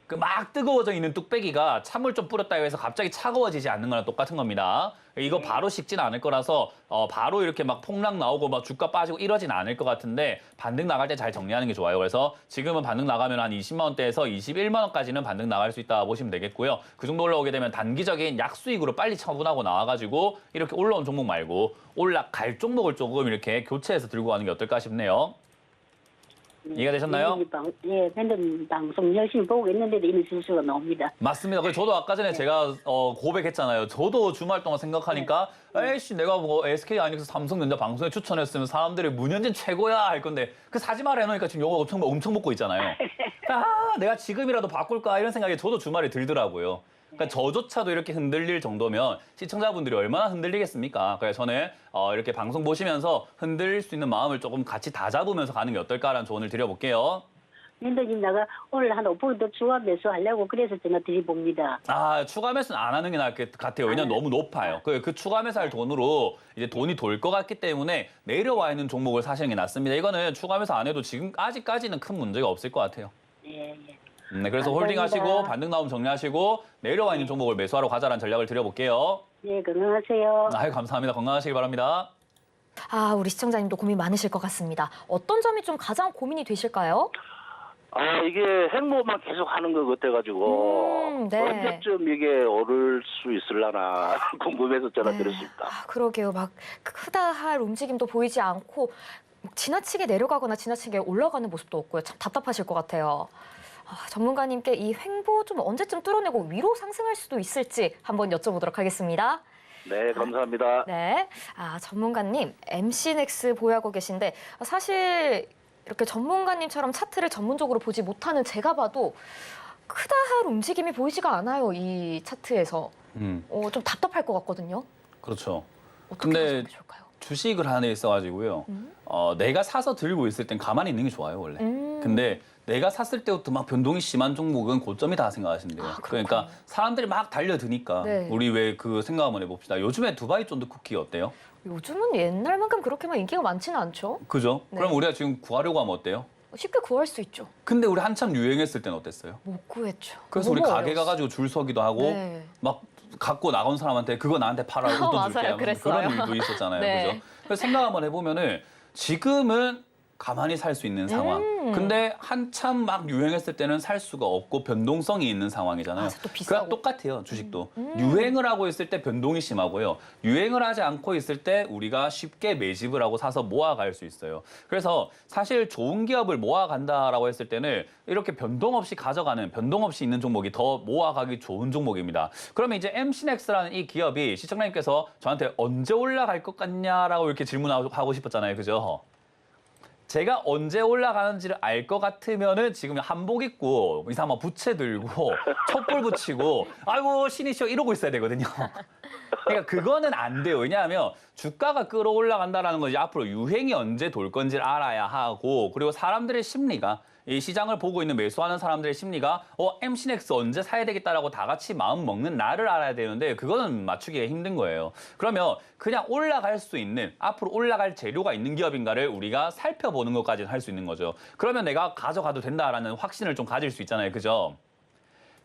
그 막 뜨거워져 있는 뚝배기가 찬물 좀 뿌렸다 해서 갑자기 차가워지지 않는 거랑 똑같은 겁니다. 이거 바로 식진 않을 거라서 바로 이렇게 막 폭락 나오고 막 주가 빠지고 이러진 않을 것 같은데 반등 나갈 때 잘 정리하는 게 좋아요. 그래서 지금은 반등 나가면 한 20만 원대에서 21만 원까지는 반등 나갈 수 있다 보시면 되겠고요. 그 정도 올라오게 되면 단기적인 약수익으로 빨리 처분하고 나와가지고 이렇게 올라온 종목 말고 올라갈 종목을 조금 이렇게 교체해서 들고 가는 게 어떨까 싶네요. 네. 이해가 되셨나요? 밴드 방송 열심히 보고 있는데도 이런 실수가 나옵니다. 맞습니다. 그래서 저도 아까 전에 제가 고백했잖아요. 저도 주말 동안 생각하니까 에이씨 내가 뭐 SK 하이닉스 삼성전자 방송에 추천했으면 사람들이 문현진 최고야 할 건데 그 사지 말아 해놓으니까 지금 욕을 엄청 먹고 있잖아요. 아 내가 지금이라도 바꿀까 이런 생각이 저도 주말에 들더라고요. 그러니까 저조차도 이렇게 흔들릴 정도면 시청자분들이 얼마나 흔들리겠습니까? 그래서 저는 이렇게 방송 보시면서 흔들릴 수 있는 마음을 조금 같이 다잡으면서 가는 게 어떨까라는 조언을 드려볼게요. 밴드님 나가 오늘 한 5% 추가 매수하려고 그래서 전화 드려봅니다. 아, 추가 매수는 안 하는 게 나을 것 같아요. 왜냐면 너무 높아요. 그 추가 매수할 돈으로 이제 돈이 돌 것 같기 때문에 내려와 있는 종목을 사시는 게 낫습니다. 이거는 추가 매수 안 해도 지금 아직까지는 큰 문제가 없을 것 같아요. 예. 네, 그래서 감사합니다. 홀딩하시고 반등 나오면 정리하시고 내려와 있는 종목을 매수하러 가자라는 전략을 드려볼게요. 예, 건강하세요. 아유, 감사합니다. 건강하시기 바랍니다. 아, 우리 시청자님도 고민 많으실 것 같습니다. 어떤 점이 좀 가장 고민이 되실까요? 이게 행보만 계속 하는 것 같아가지고 네. 언제쯤 이게 오를 수 있을라나 궁금해서 전화 드렸습니다. 아, 그러게요. 막 크다 할 움직임도 보이지 않고 지나치게 내려가거나 지나치게 올라가는 모습도 없고요. 참 답답하실 것 같아요. 전문가님께 이 횡보 좀 언제쯤 뚫어내고 위로 상승할 수도 있을지 한번 여쭤보도록 하겠습니다. 네, 감사합니다. 네. 전문가님, MC넥스 보유하고 계신데 사실 이렇게 전문가님처럼 차트를 전문적으로 보지 못하는 제가 봐도 크다 할 움직임이 보이지가 않아요. 이 차트에서. 좀 답답할 것 같거든요. 그렇죠. 어떻게 근데 하시면 좋을까요? 주식을 하나 있어가지고요. 내가 사서 들고 있을 땐 가만히 있는 게 좋아요, 원래. 근데 내가 샀을 때부터 막 변동이 심한 종목은 고점이다 생각하시면 돼요. 그러니까 사람들이 막 달려드니까 네. 우리 왜 그 생각 한번 해봅시다. 요즘에 두바이 쫀득 쿠키 어때요? 요즘은 옛날만큼 그렇게 막 인기가 많지는 않죠. 그죠? 네. 그럼 우리가 지금 구하려고 하면 어때요? 쉽게 구할 수 있죠. 근데 우리 한참 유행했을 때는 어땠어요? 못 구했죠. 그래서 우리 너무 가게 어려웠어요. 가가지고 줄 서기도 하고 네. 막 갖고 나간 사람한테 그거 나한테 팔아 웃돈 맞아요. 줄게 하면서 그랬어요. 그런 일도 있었잖아요. 네. 그죠? 그래서 생각 한번 해보면은 지금은 가만히 살 수 있는 상황. 근데 한참 막 유행했을 때는 살 수가 없고 변동성이 있는 상황이잖아요. 또 비싸고. 그냥 똑같아요, 주식도. 유행을 하고 있을 때 변동이 심하고요. 유행을 하지 않고 있을 때 우리가 쉽게 매집을 하고 사서 모아갈 수 있어요. 그래서 사실 좋은 기업을 모아간다라고 했을 때는 이렇게 변동 없이 가져가는, 변동 없이 있는 종목이 더 모아가기 좋은 종목입니다. 그러면 이제 MC넥스라는 이 기업이 시청자님께서 저한테 언제 올라갈 것 같냐라고 이렇게 질문하고 싶었잖아요. 그죠? 제가 언제 올라가는지를 알 것 같으면은 지금 한복 입고 이상 막 부채 들고 촛불 붙이고 아이고 신이시여 이러고 있어야 되거든요. 그러니까 그거는 안 돼요. 왜냐하면 주가가 끌어올라간다라는 건 이제 앞으로 유행이 언제 돌 건지를 알아야 하고 그리고 사람들의 심리가 이 시장을 보고 있는 매수하는 사람들의 심리가 MC넥스 언제 사야 되겠다라고 다 같이 마음 먹는 날을 알아야 되는데 그거는 맞추기가 힘든 거예요. 그러면 그냥 올라갈 수 있는 앞으로 올라갈 재료가 있는 기업인가를 우리가 살펴보는 것까지는 할 수 있는 거죠. 그러면 내가 가져가도 된다라는 확신을 좀 가질 수 있잖아요. 그죠?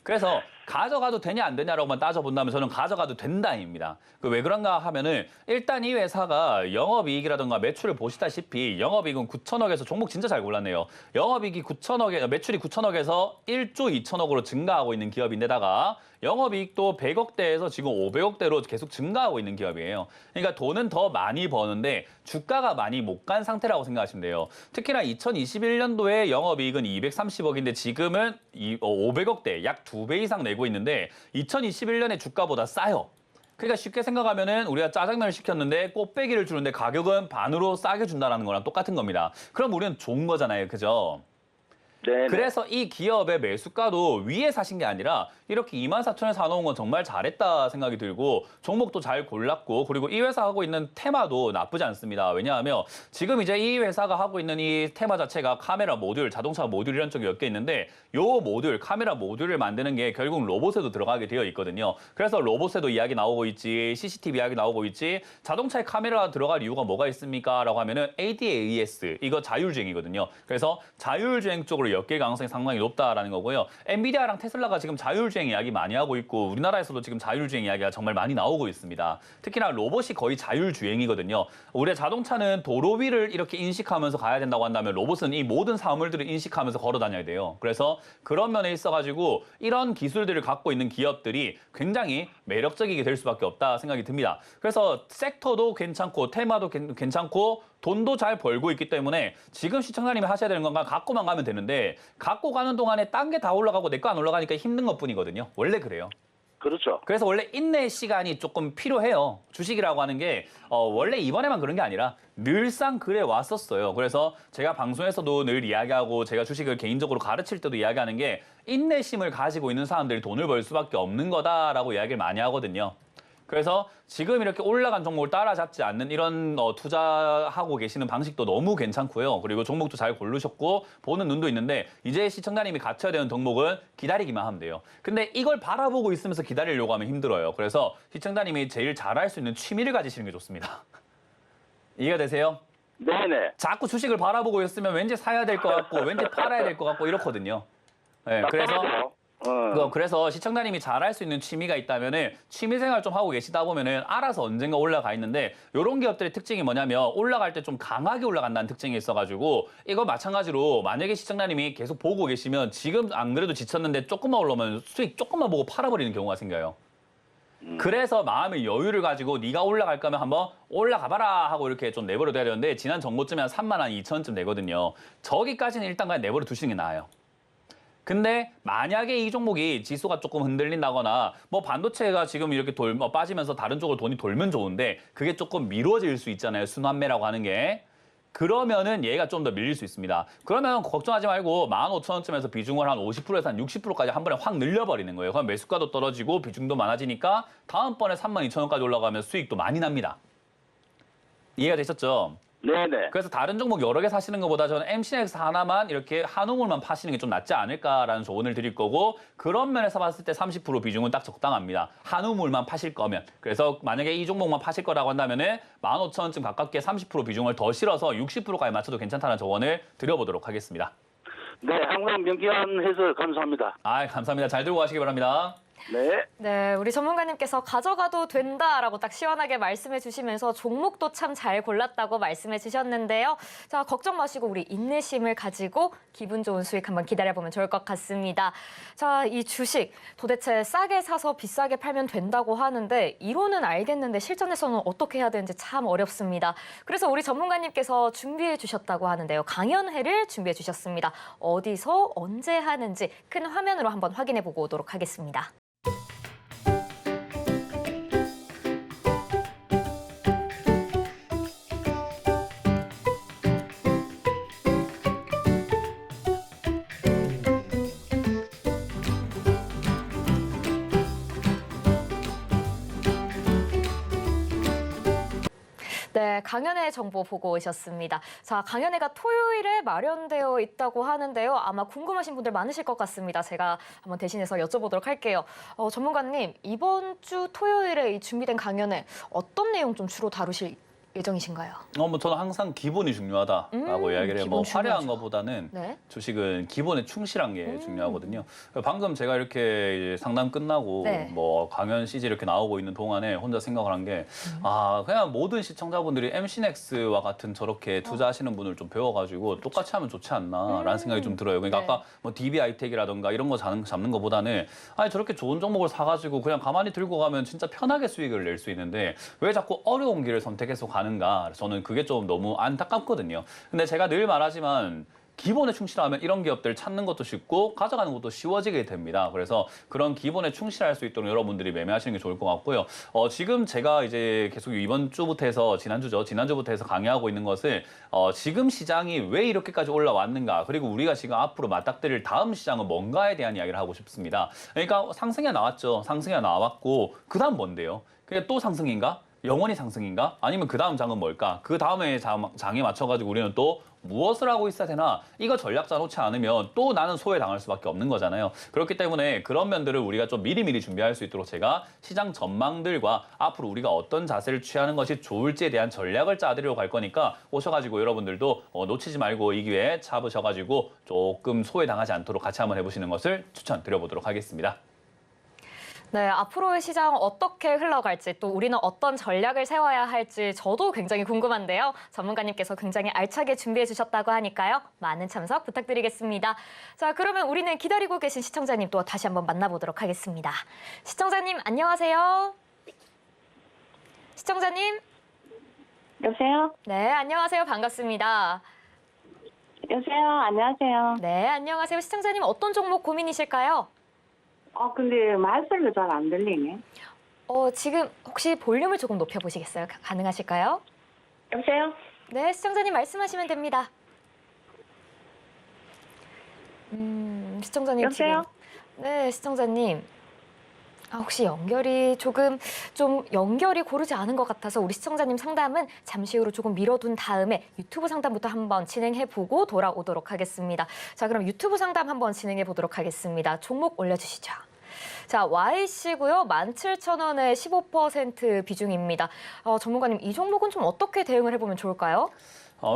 그래서 가져가도 되냐 안 되냐라고만 따져본다면 저는 가져가도 된다입니다. 왜 그런가 하면은 일단 이 회사가 영업이익이라든가 매출을 보시다시피 영업이익은 9천억에서 종목 진짜 잘 골랐네요. 영업이익이 9천억에 매출이 9천억에서 1조 2천억으로 증가하고 있는 기업인데다가 영업이익도 100억대에서 지금 500억대로 계속 증가하고 있는 기업이에요. 그러니까 돈은 더 많이 버는데 주가가 많이 못 간 상태라고 생각하시면 돼요. 특히나 2021년도에 영업이익은 230억인데 지금은 500억대 약 2배 이상 내고 있는데 2021년에 주가보다 싸요. 그러니까 쉽게 생각하면은 우리가 짜장면을 시켰는데 꽃배기를 주는데 가격은 반으로 싸게 준다는 거랑 똑같은 겁니다. 그럼 우리는 좋은 거잖아요. 그죠? 네. 그래서 이 기업의 매수가도 위에 사신 게 아니라 이렇게 24,000원에 사놓은 건 정말 잘했다 생각이 들고 종목도 잘 골랐고 그리고 이 회사 하고 있는 테마도 나쁘지 않습니다. 왜냐하면 지금 이제 이 회사가 하고 있는 이 테마 자체가 카메라 모듈, 자동차 모듈 이런 쪽이 몇 개 있는데 요 모듈, 카메라 모듈을 만드는 게 결국 로봇에도 들어가게 되어 있거든요. 그래서 로봇에도 이야기 나오고 있지, CCTV 이야기 나오고 있지, 자동차에 카메라가 들어갈 이유가 뭐가 있습니까? 라고 하면은 ADAS, 이거 자율주행이거든요. 그래서 자율주행 쪽으로 엮일 가능성이 상당히 높다라는 거고요. 엔비디아랑 테슬라가 지금 자율주행 이야기 많이 하고 있고 우리나라에서도 지금 자율주행 이야기가 정말 많이 나오고 있습니다. 특히나 로봇이 거의 자율주행이거든요. 우리의 자동차는 도로 위를 이렇게 인식하면서 가야 된다고 한다면 로봇은 이 모든 사물들을 인식하면서 걸어 다녀야 돼요. 그래서 그런 면에 있어가지고 이런 기술들을 갖고 있는 기업들이 굉장히 매력적이게 될 수밖에 없다 생각이 듭니다. 그래서 섹터도 괜찮고 테마도 괜찮고 돈도 잘 벌고 있기 때문에 지금 시청자님이 하셔야 되는 건가 갖고만 가면 되는데 갖고 가는 동안에 딴 게 다 올라가고 내 거 안 올라가니까 힘든 것뿐이거든요. 원래 그래요. 그렇죠. 그래서 원래 인내 시간이 조금 필요해요. 주식이라고 하는 게 원래 이번에만 그런 게 아니라 늘상 그래 왔었어요. 그래서 제가 방송에서도 늘 이야기하고 제가 주식을 개인적으로 가르칠 때도 이야기하는 게 인내심을 가지고 있는 사람들이 돈을 벌 수밖에 없는 거다라고 이야기를 많이 하거든요. 그래서 지금 이렇게 올라간 종목을 따라잡지 않는 이런 투자하고 계시는 방식도 너무 괜찮고요. 그리고 종목도 잘 고르셨고 보는 눈도 있는데 이제 시청자님이 갖춰야 되는 덕목은 기다리기만 하면 돼요. 근데 이걸 바라보고 있으면서 기다리려고 하면 힘들어요. 그래서 시청자님이 제일 잘할 수 있는 취미를 가지시는 게 좋습니다. 이해가 되세요? 네네. 자꾸 주식을 바라보고 있으면 왠지 사야 될 것 같고 왠지 팔아야 될 것 같고 이렇거든요. 네, 그래서 시청자님이 잘할 수 있는 취미가 있다면은 취미생활 좀 하고 계시다 보면은 알아서 언젠가 올라가 있는데 이런 기업들의 특징이 뭐냐면 올라갈 때 좀 강하게 올라간다는 특징이 있어가지고 이거 마찬가지로 만약에 시청자님이 계속 보고 계시면 지금 안 그래도 지쳤는데 조금만 올라오면 수익 조금만 보고 팔아버리는 경우가 생겨요. 그래서 마음의 여유를 가지고 네가 올라갈 거면 한번 올라가봐라 하고 이렇게 좀 내버려둬야 되는데 지난 전고쯤에 한 32,000원 되거든요. 저기까지는 일단 그냥 내버려 두시는 게 나아요. 근데 만약에 이 종목이 지수가 조금 흔들린다거나 뭐 반도체가 지금 이렇게 빠지면서 다른 쪽으로 돈이 돌면 좋은데 그게 조금 미뤄질 수 있잖아요. 순환매라고 하는 게. 그러면은 얘가 좀 더 밀릴 수 있습니다. 그러면 걱정하지 말고 15,000원쯤에서 비중을 한 50%에서 한 60%까지 한 번에 확 늘려버리는 거예요. 그럼 매수가도 떨어지고 비중도 많아지니까 다음번에 32,000원까지 올라가면 수익도 많이 납니다. 이해가 되셨죠? 네네. 그래서 다른 종목 여러 개 사시는 것보다 저는 MCX 하나만 이렇게 한우물만 파시는 게 좀 낫지 않을까라는 조언을 드릴 거고 그런 면에서 봤을 때 30% 비중은 딱 적당합니다. 한우물만 파실 거면. 그래서 만약에 이 종목만 파실 거라고 한다면은 15,000원쯤 가깝게 30% 비중을 더 실어서 60%까지 맞춰도 괜찮다는 조언을 드려보도록 하겠습니다. 네, 항상 명쾌한 해설 감사합니다. 감사합니다. 잘 들고 가시기 바랍니다. 네. 네, 우리 전문가님께서 가져가도 된다라고 딱 시원하게 말씀해 주시면서 종목도 참 잘 골랐다고 말씀해 주셨는데요. 자, 걱정 마시고 우리 인내심을 가지고 기분 좋은 수익 한번 기다려보면 좋을 것 같습니다. 자, 이 주식 도대체 싸게 사서 비싸게 팔면 된다고 하는데 이론은 알겠는데 실전에서는 어떻게 해야 되는지 참 어렵습니다. 그래서 우리 전문가님께서 준비해 주셨다고 하는데요. 강연회를 준비해 주셨습니다. 어디서 언제 하는지 큰 화면으로 한번 확인해 보고 오도록 하겠습니다. 네, 강연회 정보 보고 오셨습니다. 자, 강연회가 토요일에 마련되어 있다고 하는데요. 아마 궁금하신 분들 많으실 것 같습니다. 제가 한번 대신해서 여쭤보도록 할게요. 전문가님, 이번 주 토요일에 이 준비된 강연회 어떤 내용 좀 주로 다루실 예정이신가요? 저는 항상 기본이 중요하다라고 이야기를 해요. 기본 화려한 중요하죠. 것보다는 네. 주식은 기본에 충실한 게 중요하거든요. 방금 제가 이렇게 이제 상담 끝나고 네. 뭐 강연 CG 이렇게 나오고 있는 동안에 혼자 생각을 한 게 그냥 모든 시청자분들이 MC넥스와 같은 저렇게 투자하시는 분을 좀 배워가지고 똑같이 하면 좋지 않나라는 생각이 좀 들어요. 그러니까 네. 아까 뭐 DBI텍이라던가 이런 거 잡는 것보다는 저렇게 좋은 종목을 사가지고 그냥 가만히 들고 가면 진짜 편하게 수익을 낼 수 있는데 왜 자꾸 어려운 길을 선택해서 가는가? 저는 그게 좀 너무 안타깝거든요. 근데 제가 늘 말하지만 기본에 충실하면 이런 기업들 찾는 것도 쉽고 가져가는 것도 쉬워지게 됩니다. 그래서 그런 기본에 충실할 수 있도록 여러분들이 매매하시는 게 좋을 것 같고요. 지금 제가 이제 계속 이번 주부터 해서 지난주부터 해서 강의하고 있는 것을 지금 시장이 왜 이렇게까지 올라왔는가 그리고 우리가 지금 앞으로 맞닥뜨릴 다음 시장은 뭔가에 대한 이야기를 하고 싶습니다. 그러니까 상승이 나왔죠. 상승이 나왔고 그 다음 뭔데요? 그게 또 상승인가? 영원히 상승인가? 아니면 그 다음 장은 뭘까? 그 다음에 장에 맞춰가지고 우리는 또 무엇을 하고 있어야 되나? 이거 전략 짜놓지 않으면 또 나는 소외당할 수밖에 없는 거잖아요. 그렇기 때문에 그런 면들을 우리가 좀 미리미리 준비할 수 있도록 제가 시장 전망들과 앞으로 우리가 어떤 자세를 취하는 것이 좋을지에 대한 전략을 짜드리려고 할 거니까 오셔가지고 여러분들도 놓치지 말고 이 기회에 잡으셔가지고 조금 소외당하지 않도록 같이 한번 해보시는 것을 추천드려보도록 하겠습니다. 네, 앞으로의 시장 어떻게 흘러갈지 또 우리는 어떤 전략을 세워야 할지 저도 굉장히 궁금한데요. 전문가님께서 굉장히 알차게 준비해 주셨다고 하니까요. 많은 참석 부탁드리겠습니다. 자, 그러면 우리는 기다리고 계신 시청자님 또 다시 한번 만나보도록 하겠습니다. 시청자님 안녕하세요. 시청자님. 여보세요? 네, 안녕하세요. 반갑습니다. 여보세요? 안녕하세요. 네, 안녕하세요. 시청자님 어떤 종목 고민이실까요? 근데 말소리가 잘 안 들리네. 지금 혹시 볼륨을 조금 높여보시겠어요? 가능하실까요? 여보세요? 네, 시청자님 말씀하시면 됩니다. 시청자님 여보세요? 지금 네, 시청자님. 혹시 연결이 좀 연결이 고르지 않은 것 같아서 우리 시청자님 상담은 잠시 후로 조금 미뤄둔 다음에 유튜브 상담부터 한번 진행해보고 돌아오도록 하겠습니다. 자, 그럼 유튜브 상담 한번 진행해보도록 하겠습니다. 종목 올려주시죠. 자, YC고요. 17,000원의 15% 비중입니다. 전문가님, 이 종목은 좀 어떻게 대응을 해보면 좋을까요?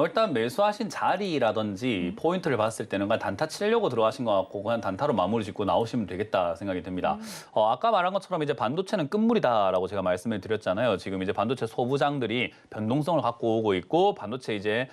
일단 매수하신 자리라든지 포인트를 봤을 때는 그냥 단타 치려고 들어가신 것 같고 그냥 단타로 마무리 짓고 나오시면 되겠다 생각이 듭니다. 아까 말한 것처럼 이제 반도체는 끝물이다라고 제가 말씀을 드렸잖아요. 지금 이제 반도체 소부장들이 변동성을 갖고 오고 있고 반도체 이제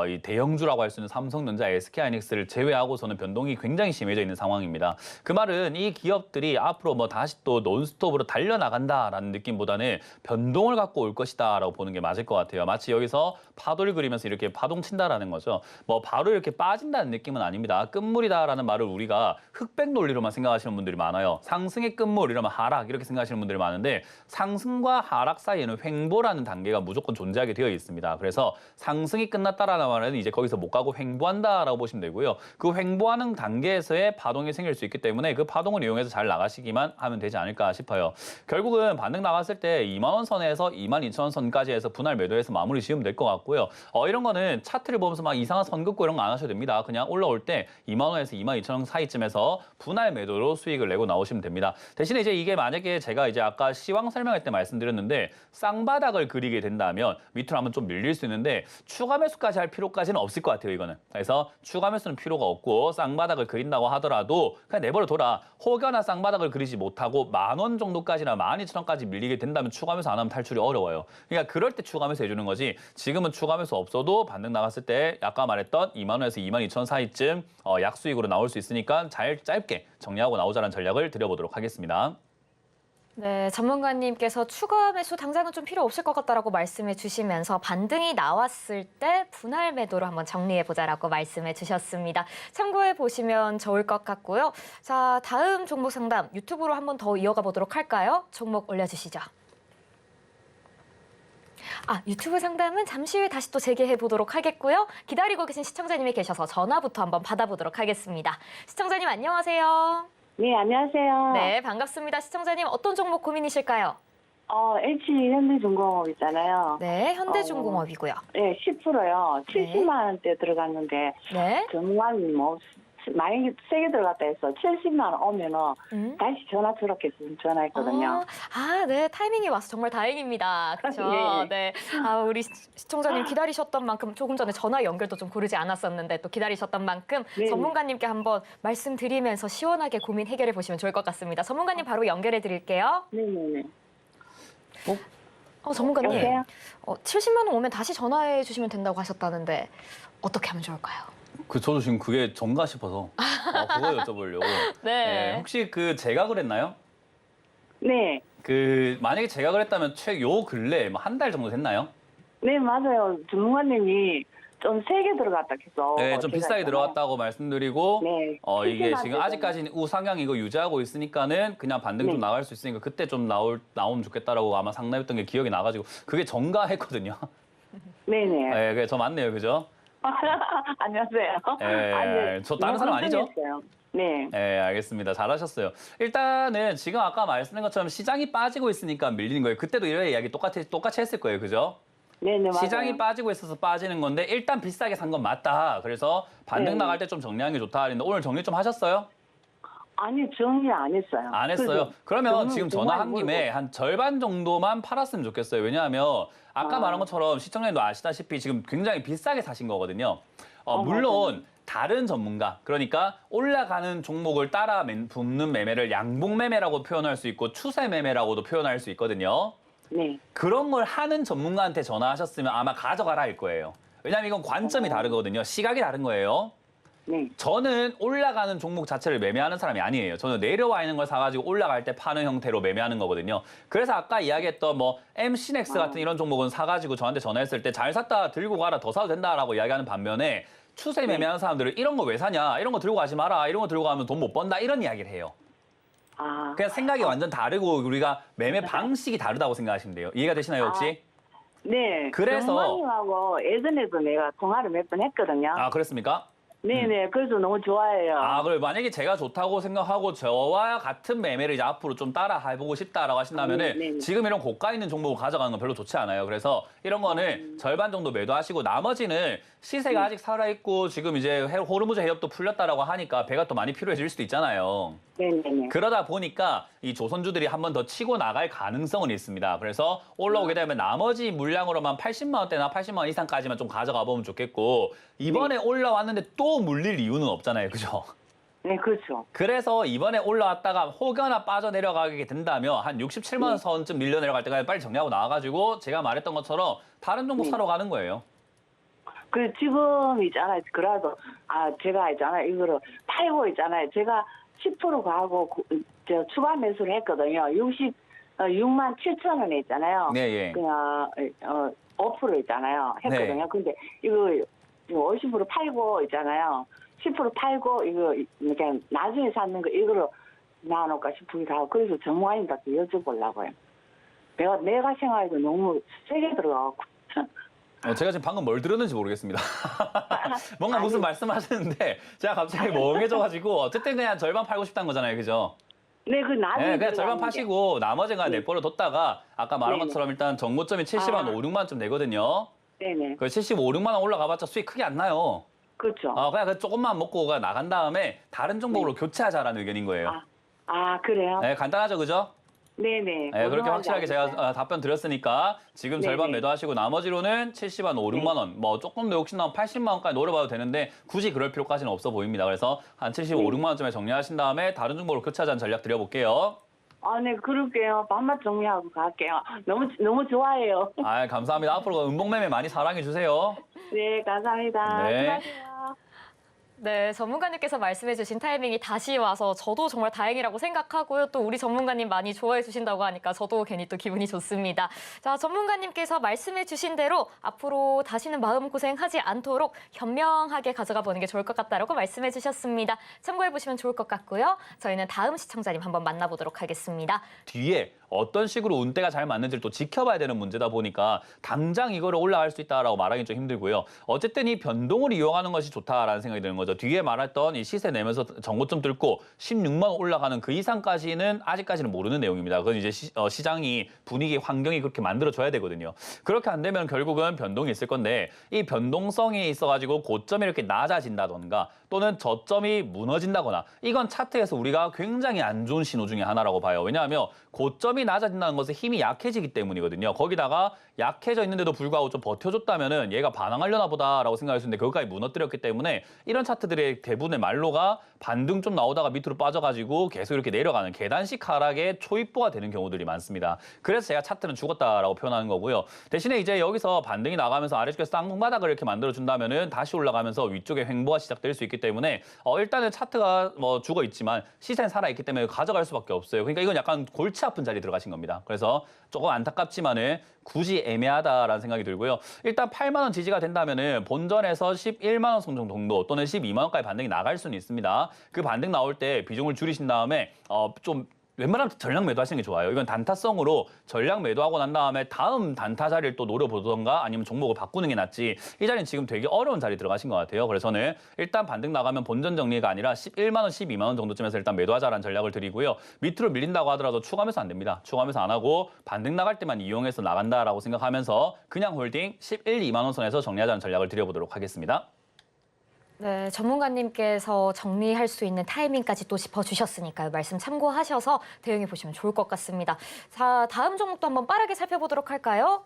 이 대형주라고 할 수 있는 삼성전자, SK하이닉스를 제외하고서는 변동이 굉장히 심해져 있는 상황입니다. 그 말은 이 기업들이 앞으로 뭐 다시 또 논스톱으로 달려나간다라는 느낌보다는 변동을 갖고 올 것이다라고 보는 게 맞을 것 같아요. 마치 여기서 파도를 그리면서 이렇게 파동 친다라는 거죠. 뭐 바로 이렇게 빠진다는 느낌은 아닙니다. 끝물이다라는 말을 우리가 흑백 논리로만 생각하시는 분들이 많아요. 상승의 끝물 이러면 하락 이렇게 생각하시는 분들이 많은데 상승과 하락 사이에는 횡보라는 단계가 무조건 존재하게 되어 있습니다. 그래서 상승이 끝났다라는 말은 이제 거기서 못 가고 횡보한다라고 보시면 되고요. 그 횡보하는 단계에서의 파동이 생길 수 있기 때문에 그 파동을 이용해서 잘 나가시기만 하면 되지 않을까 싶어요. 결국은 반등 나갔을 때 2만 원 선에서 22,000원 선까지 해서 분할 매도해서 마무리 지으면 될 것 같고요. 이런 거는 차트를 보면서 막 이상한 선 긋고 이런 거 안 하셔도 됩니다. 그냥 올라올 때 2만 원에서 22,000원 사이쯤에서 분할 매도로 수익을 내고 나오시면 됩니다. 대신에 이제 이게 만약에 제가 이제 아까 시황 설명할 때 말씀드렸는데 쌍바닥을 그리게 된다면 밑으로 한번 좀 밀릴 수 있는데 추가 매수까지 할 필요까지는 없을 것 같아요, 이거는. 그래서 추가 매수는 필요가 없고 쌍바닥을 그린다고 하더라도 그냥 내버려 둬라. 혹여나 쌍바닥을 그리지 못하고 10,000원 정도까지나 12,000원까지 밀리게 된다면 추가 매수 안 하면 탈출이 어려워요. 그러니까 그럴 때 추가 매수 해주는 거지 지금은 추가 매수 없어도 반등 나갔을 때 아까 말했던 2만 원에서 22,000원 사이쯤 약수익으로 나올 수 있으니까 잘 짧게 정리하고 나오자는 전략을 드려보도록 하겠습니다. 네, 전문가님께서 추가 매수 당장은 좀 필요 없을 것 같다라고 말씀해 주시면서 반등이 나왔을 때 분할 매도로 한번 정리해 보자라고 말씀해 주셨습니다. 참고해 보시면 좋을 것 같고요. 자, 다음 종목 상담 유튜브로 한번 더 이어가 보도록 할까요? 종목 올려주시죠. 유튜브 상담은 잠시 후에 다시 또 재개해 보도록 하겠고요. 기다리고 계신 시청자님이 계셔서 전화부터 한번 받아보도록 하겠습니다. 시청자님 안녕하세요. 네, 안녕하세요. 네, 반갑습니다. 시청자님 어떤 종목 고민이실까요? H현대중공업 있잖아요. 네, 현대중공업이고요. 네, 10%요. 네. 70만 원대 들어갔는데 네. 정말 뭐 많이 세게 들어갔다 해서 70만 원 오면은 다시 전화 저렇게 전화했거든요. 네, 타이밍이 와서 정말 다행입니다. 그렇죠. 예. 네. 우리 시청자님 기다리셨던 만큼 조금 전에 전화 연결도 좀 고르지 않았었는데 또 기다리셨던 만큼 네. 전문가님께 한번 말씀드리면서 시원하게 고민 해결해 보시면 좋을 것 같습니다. 전문가님 바로 연결해 드릴게요. 네네네. 전문가님. 여보세요? 70만 원 오면 다시 전화해 주시면 된다고 하셨다는데 어떻게 하면 좋을까요? 저도 지금 그게 전가 싶어서 그거 여쭤보려고. 네. 혹시 그 제가 그랬나요? 네. 만약에 제가 그랬다면 요 근래 뭐 한 달 정도 됐나요? 네, 맞아요. 전문가님이 좀 세게 들어갔다 해서. 네, 좀 비싸게 들어갔다고 말씀드리고 네. 이게 70만 지금 원대잖아요. 아직까지는 우상향 이거 유지하고 있으니까는 그냥 반등 좀 네. 나갈 수 있으니까 그때 좀 나오면 좋겠다라고 아마 상담했던 게 기억이 나가지고 그게 전가했거든요. 네네. 네, 그게 저 맞네요, 그죠? 안녕하세요. 예, 저 다른 사람 아니죠? 걱정했어요. 네. 네, 알겠습니다. 잘하셨어요. 일단은 지금 아까 말씀드린 것처럼 시장이 빠지고 있으니까 밀리는 거예요. 그때도 이런 이야기 똑같이 했을 거예요, 그죠? 네네, 맞아요. 시장이 빠지고 있어서 빠지는 건데 일단 비싸게 산 건 맞다. 그래서 반등 네. 나갈 때 좀 정리하는 게 좋다. 근데 오늘 정리 좀 하셨어요? 아니, 정리 안 했어요. 안 했어요. 그러면 지금 전화한 김에 한 절반 정도만 팔았으면 좋겠어요. 왜냐하면 아까 말한 것처럼 시청자님도 아시다시피 지금 굉장히 비싸게 사신 거거든요. 물론 다른 전문가, 그러니까 올라가는 종목을 따라 붙는 매매를 양봉 매매라고 표현할 수 있고 추세 매매라고도 표현할 수 있거든요. 네. 그런 걸 하는 전문가한테 전화하셨으면 아마 가져가라 할 거예요. 왜냐하면 이건 관점이 다르거든요. 시각이 다른 거예요. 네. 저는 올라가는 종목 자체를 매매하는 사람이 아니에요. 저는 내려와 있는 걸 사가지고 올라갈 때 파는 형태로 매매하는 거거든요. 그래서 아까 이야기했던 뭐 MC넥스 같은 이런 종목은 사가지고 저한테 전화했을 때 잘 샀다 들고 가라 더 사도 된다라고 이야기하는 반면에 추세 매매하는 사람들은 이런 거 왜 사냐, 이런 거 들고 가지 마라, 이런 거 들고 가면 돈 못 번다 이런 이야기를 해요. 아, 그냥 생각이 완전 다르고 우리가 매매 방식이 다르다고 생각하시면 돼요. 이해가 되시나요 혹시? 네. 그래서- 정모님하고 예전에도 내가 통화를 몇 번 했거든요. 아 그렇습니까? 네네. 그래서 너무 좋아해요. 아, 그래 만약에 제가 좋다고 생각하고 저와 같은 매매를 이제 앞으로 좀 따라 해보고 싶다라고 하신다면은 네. 지금 이런 고가 있는 종목을 가져가는 건 별로 좋지 않아요. 그래서 이런 거는 절반 정도 매도하시고 나머지는 시세가 아직 살아있고 지금 이제 호르무즈 해협도 풀렸다라고 하니까 배가 또 많이 필요해질 수도 있잖아요. 네네네. 그러다 보니까 이 조선주들이 한 번 더 치고 나갈 가능성은 있습니다. 그래서 올라오게 되면 나머지 물량으로만 80만 원대나 80만 원 이상까지만 좀 가져가 보면 좋겠고 이번에 올라왔는데 또 물릴 이유는 없잖아요. 그죠? 네, 그렇죠. 그래서 이번에 올라왔다가 혹여나 빠져내려가게 된다면 한 67만 원 선쯤 밀려 내려갈 때까지 빨리 정리하고 나와가지고 제가 말했던 것처럼 다른 종목 사러 가는 거예요. 그 지금 있잖아요. 그래도 제가 있잖아요. 이거를 팔고 있잖아요. 제가 10% 가고 저 추가 매수를 했거든요. 6만 7천 원에 있잖아요. 네, 예. 그냥 5% 있잖아요. 했거든요. 네. 근데 이거 50% 팔고 있잖아요. 10% 팔고 이거 그냥 나중에 샀는 거 이거를 나눠놓을까 싶기도 하고 그래서 전문가님한테 여쭤보려고요. 내가 생각해도 너무 세게 들어가고. 제가 지금 방금 뭘 들었는지 모르겠습니다. 뭔가 무슨 말씀하시는데 제가 갑자기 멍해져가지고 어쨌든 그냥 절반 팔고 싶다는 거잖아요. 그죠? 네, 그 나중에 네, 그냥 절반 들어가는 게. 파시고 나머지는 그냥 네. 내버려 뒀다가 아까 말한 네네. 것처럼 일단 정고점이 70만 5, 6만 쯤 되거든요. 네네. 그 75, 6만 원 올라가봤자 수익 크게 안 나요. 그렇죠. 그냥 그 조금만 먹고 나간 다음에 다른 종목으로 교체하자라는 의견인 거예요. 그래요? 네, 간단하죠, 그죠? 네네. 네, 그렇게 확실하게 제가 알겠어요. 답변 드렸으니까 지금 네네. 절반 매도하시고 나머지로는 70만 5, 6만 원, 뭐 조금 더 욕심나면 80만 원까지 노려봐도 되는데 굳이 그럴 필요까지는 없어 보입니다. 그래서 한 75, 6만 원쯤에 정리하신 다음에 다른 종목으로 교체하자는 전략 드려볼게요. 네, 그럴게요. 반만 정리하고 갈게요. 너무 좋아해요. 감사합니다. 앞으로 음봉매매 많이 사랑해 주세요. 네, 감사합니다. 네. 수고하세요. 네, 전문가님께서 말씀해주신 타이밍이 다시 와서 저도 정말 다행이라고 생각하고요. 또 우리 전문가님 많이 좋아해 주신다고 하니까 저도 괜히 또 기분이 좋습니다. 자, 전문가님께서 말씀해 주신 대로 앞으로 다시는 마음고생하지 않도록 현명하게 가져가 보는 게 좋을 것 같다라고 말씀해 주셨습니다. 참고해 보시면 좋을 것 같고요. 저희는 다음 시청자님 한번 만나보도록 하겠습니다. 뒤에 어떤 식으로 운대가 잘 맞는지를 또 지켜봐야 되는 문제다 보니까 당장 이거를 올라갈 수 있다라고 말하기 좀 힘들고요. 어쨌든 이 변동을 이용하는 것이 좋다라는 생각이 드는 거죠. 뒤에 말했던 이 시세 내면서 정고점 뚫고 16만 원 올라가는 그 이상까지는 아직까지는 모르는 내용입니다. 그건 이제 시장이 분위기 환경이 그렇게 만들어져야 되거든요. 그렇게 안 되면 결국은 변동이 있을 건데 이 변동성이 있어가지고 고점이 이렇게 낮아진다던가 또는 저점이 무너진다거나 이건 차트에서 우리가 굉장히 안 좋은 신호 중에 하나라고 봐요. 왜냐하면 고점이 낮아진다는 것은 힘이 약해지기 때문이거든요. 거기다가 약해져 있는데도 불구하고 좀 버텨줬다면은 얘가 반항하려나 보다라고 생각할 수 있는데 거기까지 무너뜨렸기 때문에 이런 차트들의 대부분의 말로가 반등 좀 나오다가 밑으로 빠져가지고 계속 이렇게 내려가는 계단식 하락의 초입부가 되는 경우들이 많습니다. 그래서 제가 차트는 죽었다라고 표현하는 거고요. 대신에 이제 여기서 반등이 나가면서 아래쪽에서 쌍둥바닥을 이렇게 만들어준다면은 다시 올라가면서 위쪽에 횡보가 시작될 수 있기 때문에 일단은 차트가 뭐 죽어 있지만 시세는 살아있기 때문에 가져갈 수밖에 없어요. 그러니까 이건 약간 골치 아픈 자리에 들어가신 겁니다. 그래서 조금 안타깝지만은 굳이 애매하다라는 생각이 들고요. 일단 8만 원 지지가 된다면은 본전에서 11만 원 정도 또는 12만 원까지 반등이 나갈 수는 있습니다. 그 반등 나올 때 비중을 줄이신 다음에 좀 웬만하면 전량 매도하시는 게 좋아요. 이건 단타성으로 전량 매도하고 난 다음에 다음 단타 자리를 또 노려보던가 아니면 종목을 바꾸는 게 낫지 이 자리는 지금 되게 어려운 자리에 들어가신 것 같아요. 그래서 저는 일단 반등 나가면 본전 정리가 아니라 11만 원, 12만 원 정도쯤에서 일단 매도하자라는 전략을 드리고요. 밑으로 밀린다고 하더라도 추가매수 안 됩니다. 추가매수 안 하고 반등 나갈 때만 이용해서 나간다라고 생각하면서 그냥 홀딩 11, 2만 원 선에서 정리하자는 전략을 드려보도록 하겠습니다. 네, 전문가님께서 정리할 수 있는 타이밍까지 또 짚어주셨으니까요. 말씀 참고하셔서 대응해 보시면 좋을 것 같습니다. 자, 다음 종목도 한번 빠르게 살펴보도록 할까요?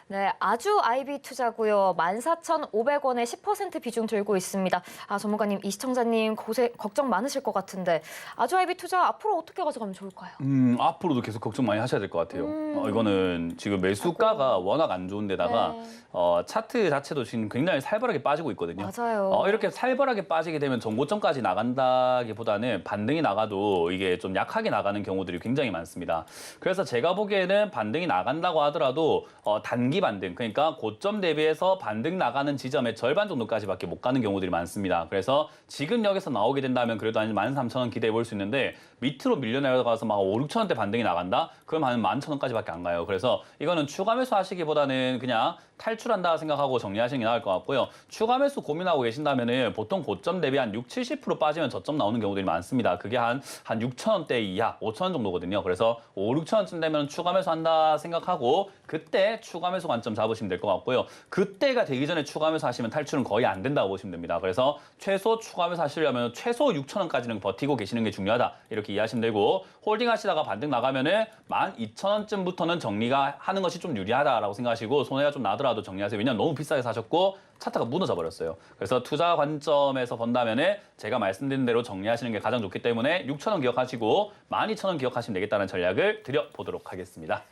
네, 아주 IB 투자고요. 14,500원에 10% 비중 들고 있습니다. 전문가님, 이 시청자님 걱정 많으실 것 같은데 아주 IB 투자 앞으로 어떻게 가져가면 좋을까요? 앞으로도 계속 걱정 많이 하셔야 될 것 같아요. 이거는 지금 매수가가 워낙 안 좋은 데다가 네. 차트 자체도 지금 굉장히 살벌하게 빠지고 있거든요. 맞아요. 이렇게 활발하게 빠지게 되면 전고점까지 나간다기보다는 반등이 나가도 이게 좀 약하게 나가는 경우들이 굉장히 많습니다. 그래서 제가 보기에는 반등이 나간다고 하더라도 단기 반등, 그러니까 고점 대비해서 반등 나가는 지점의 절반 정도까지밖에 못 가는 경우들이 많습니다. 그래서 지금 여기서 나오게 된다면 그래도 한 13,000원 기대해 볼 수 있는데 밑으로 밀려내려가서 막 5, 6천원대 반등이 나간다? 그럼 한 11,000원까지밖에 안 가요. 그래서 이거는 추가 매수 하시기보다는 그냥 탈출한다 생각하고 정리하시는 게 나을 것 같고요. 추가 매수 고민하고 계신다면은 보통 고점 대비 한 6, 70% 빠지면 저점 나오는 경우들이 많습니다. 그게 한 6,000원대 이하, 5,000원 정도거든요. 그래서 5, 6,000원쯤 되면 추가 매수 한다 생각하고 그때 추가 매수 관점 잡으시면 될 것 같고요. 그때가 되기 전에 추가 매수 하시면 탈출은 거의 안 된다고 보시면 됩니다. 그래서 최소 추가 매수 하시려면 최소 6,000원까지는 버티고 계시는 게 중요하다. 이렇게 이해하시면 되고 홀딩 하시다가 반등 나가면은 12,000원쯤부터는 정리가 하는 것이 좀 유리하다라고 생각하시고 손해가 좀 나더라도 정리하세요. 왜냐면 너무 비싸게 사셨고 차트가 무너져 버렸어요. 그래서 투자 관점에서 본다면은 제가 말씀드린 대로 정리하시는 게 가장 좋기 때문에 6,000원 기억하시고 12,000원 기억하시면 되겠다는 전략을 드려보도록 하겠습니다.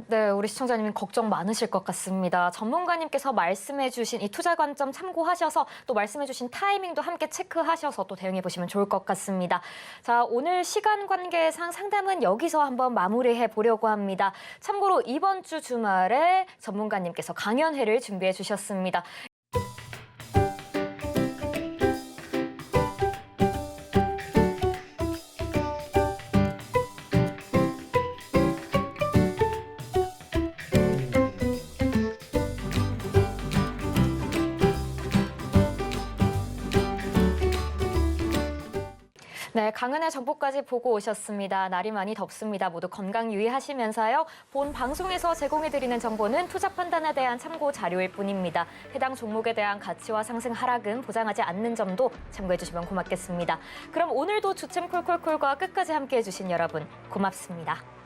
네, 우리 시청자님 걱정 많으실 것 같습니다. 전문가님께서 말씀해주신 이 투자 관점 참고하셔서 또 말씀해주신 타이밍도 함께 체크하셔서 또 대응해 보시면 좋을 것 같습니다. 자, 오늘 시간 관계상 상담은 여기서 한번 마무리해 보려고 합니다. 참고로 이번 주 주말에 전문가님께서 강연회를 준비해 주셨습니다. 네, 강은혜 정보까지 보고 오셨습니다. 날이 많이 덥습니다. 모두 건강 유의하시면서요. 본 방송에서 제공해드리는 정보는 투자 판단에 대한 참고 자료일 뿐입니다. 해당 종목에 대한 가치와 상승 하락은 보장하지 않는 점도 참고해 주시면 고맙겠습니다. 그럼 오늘도 주침 콜콜콜과 끝까지 함께해 주신 여러분 고맙습니다.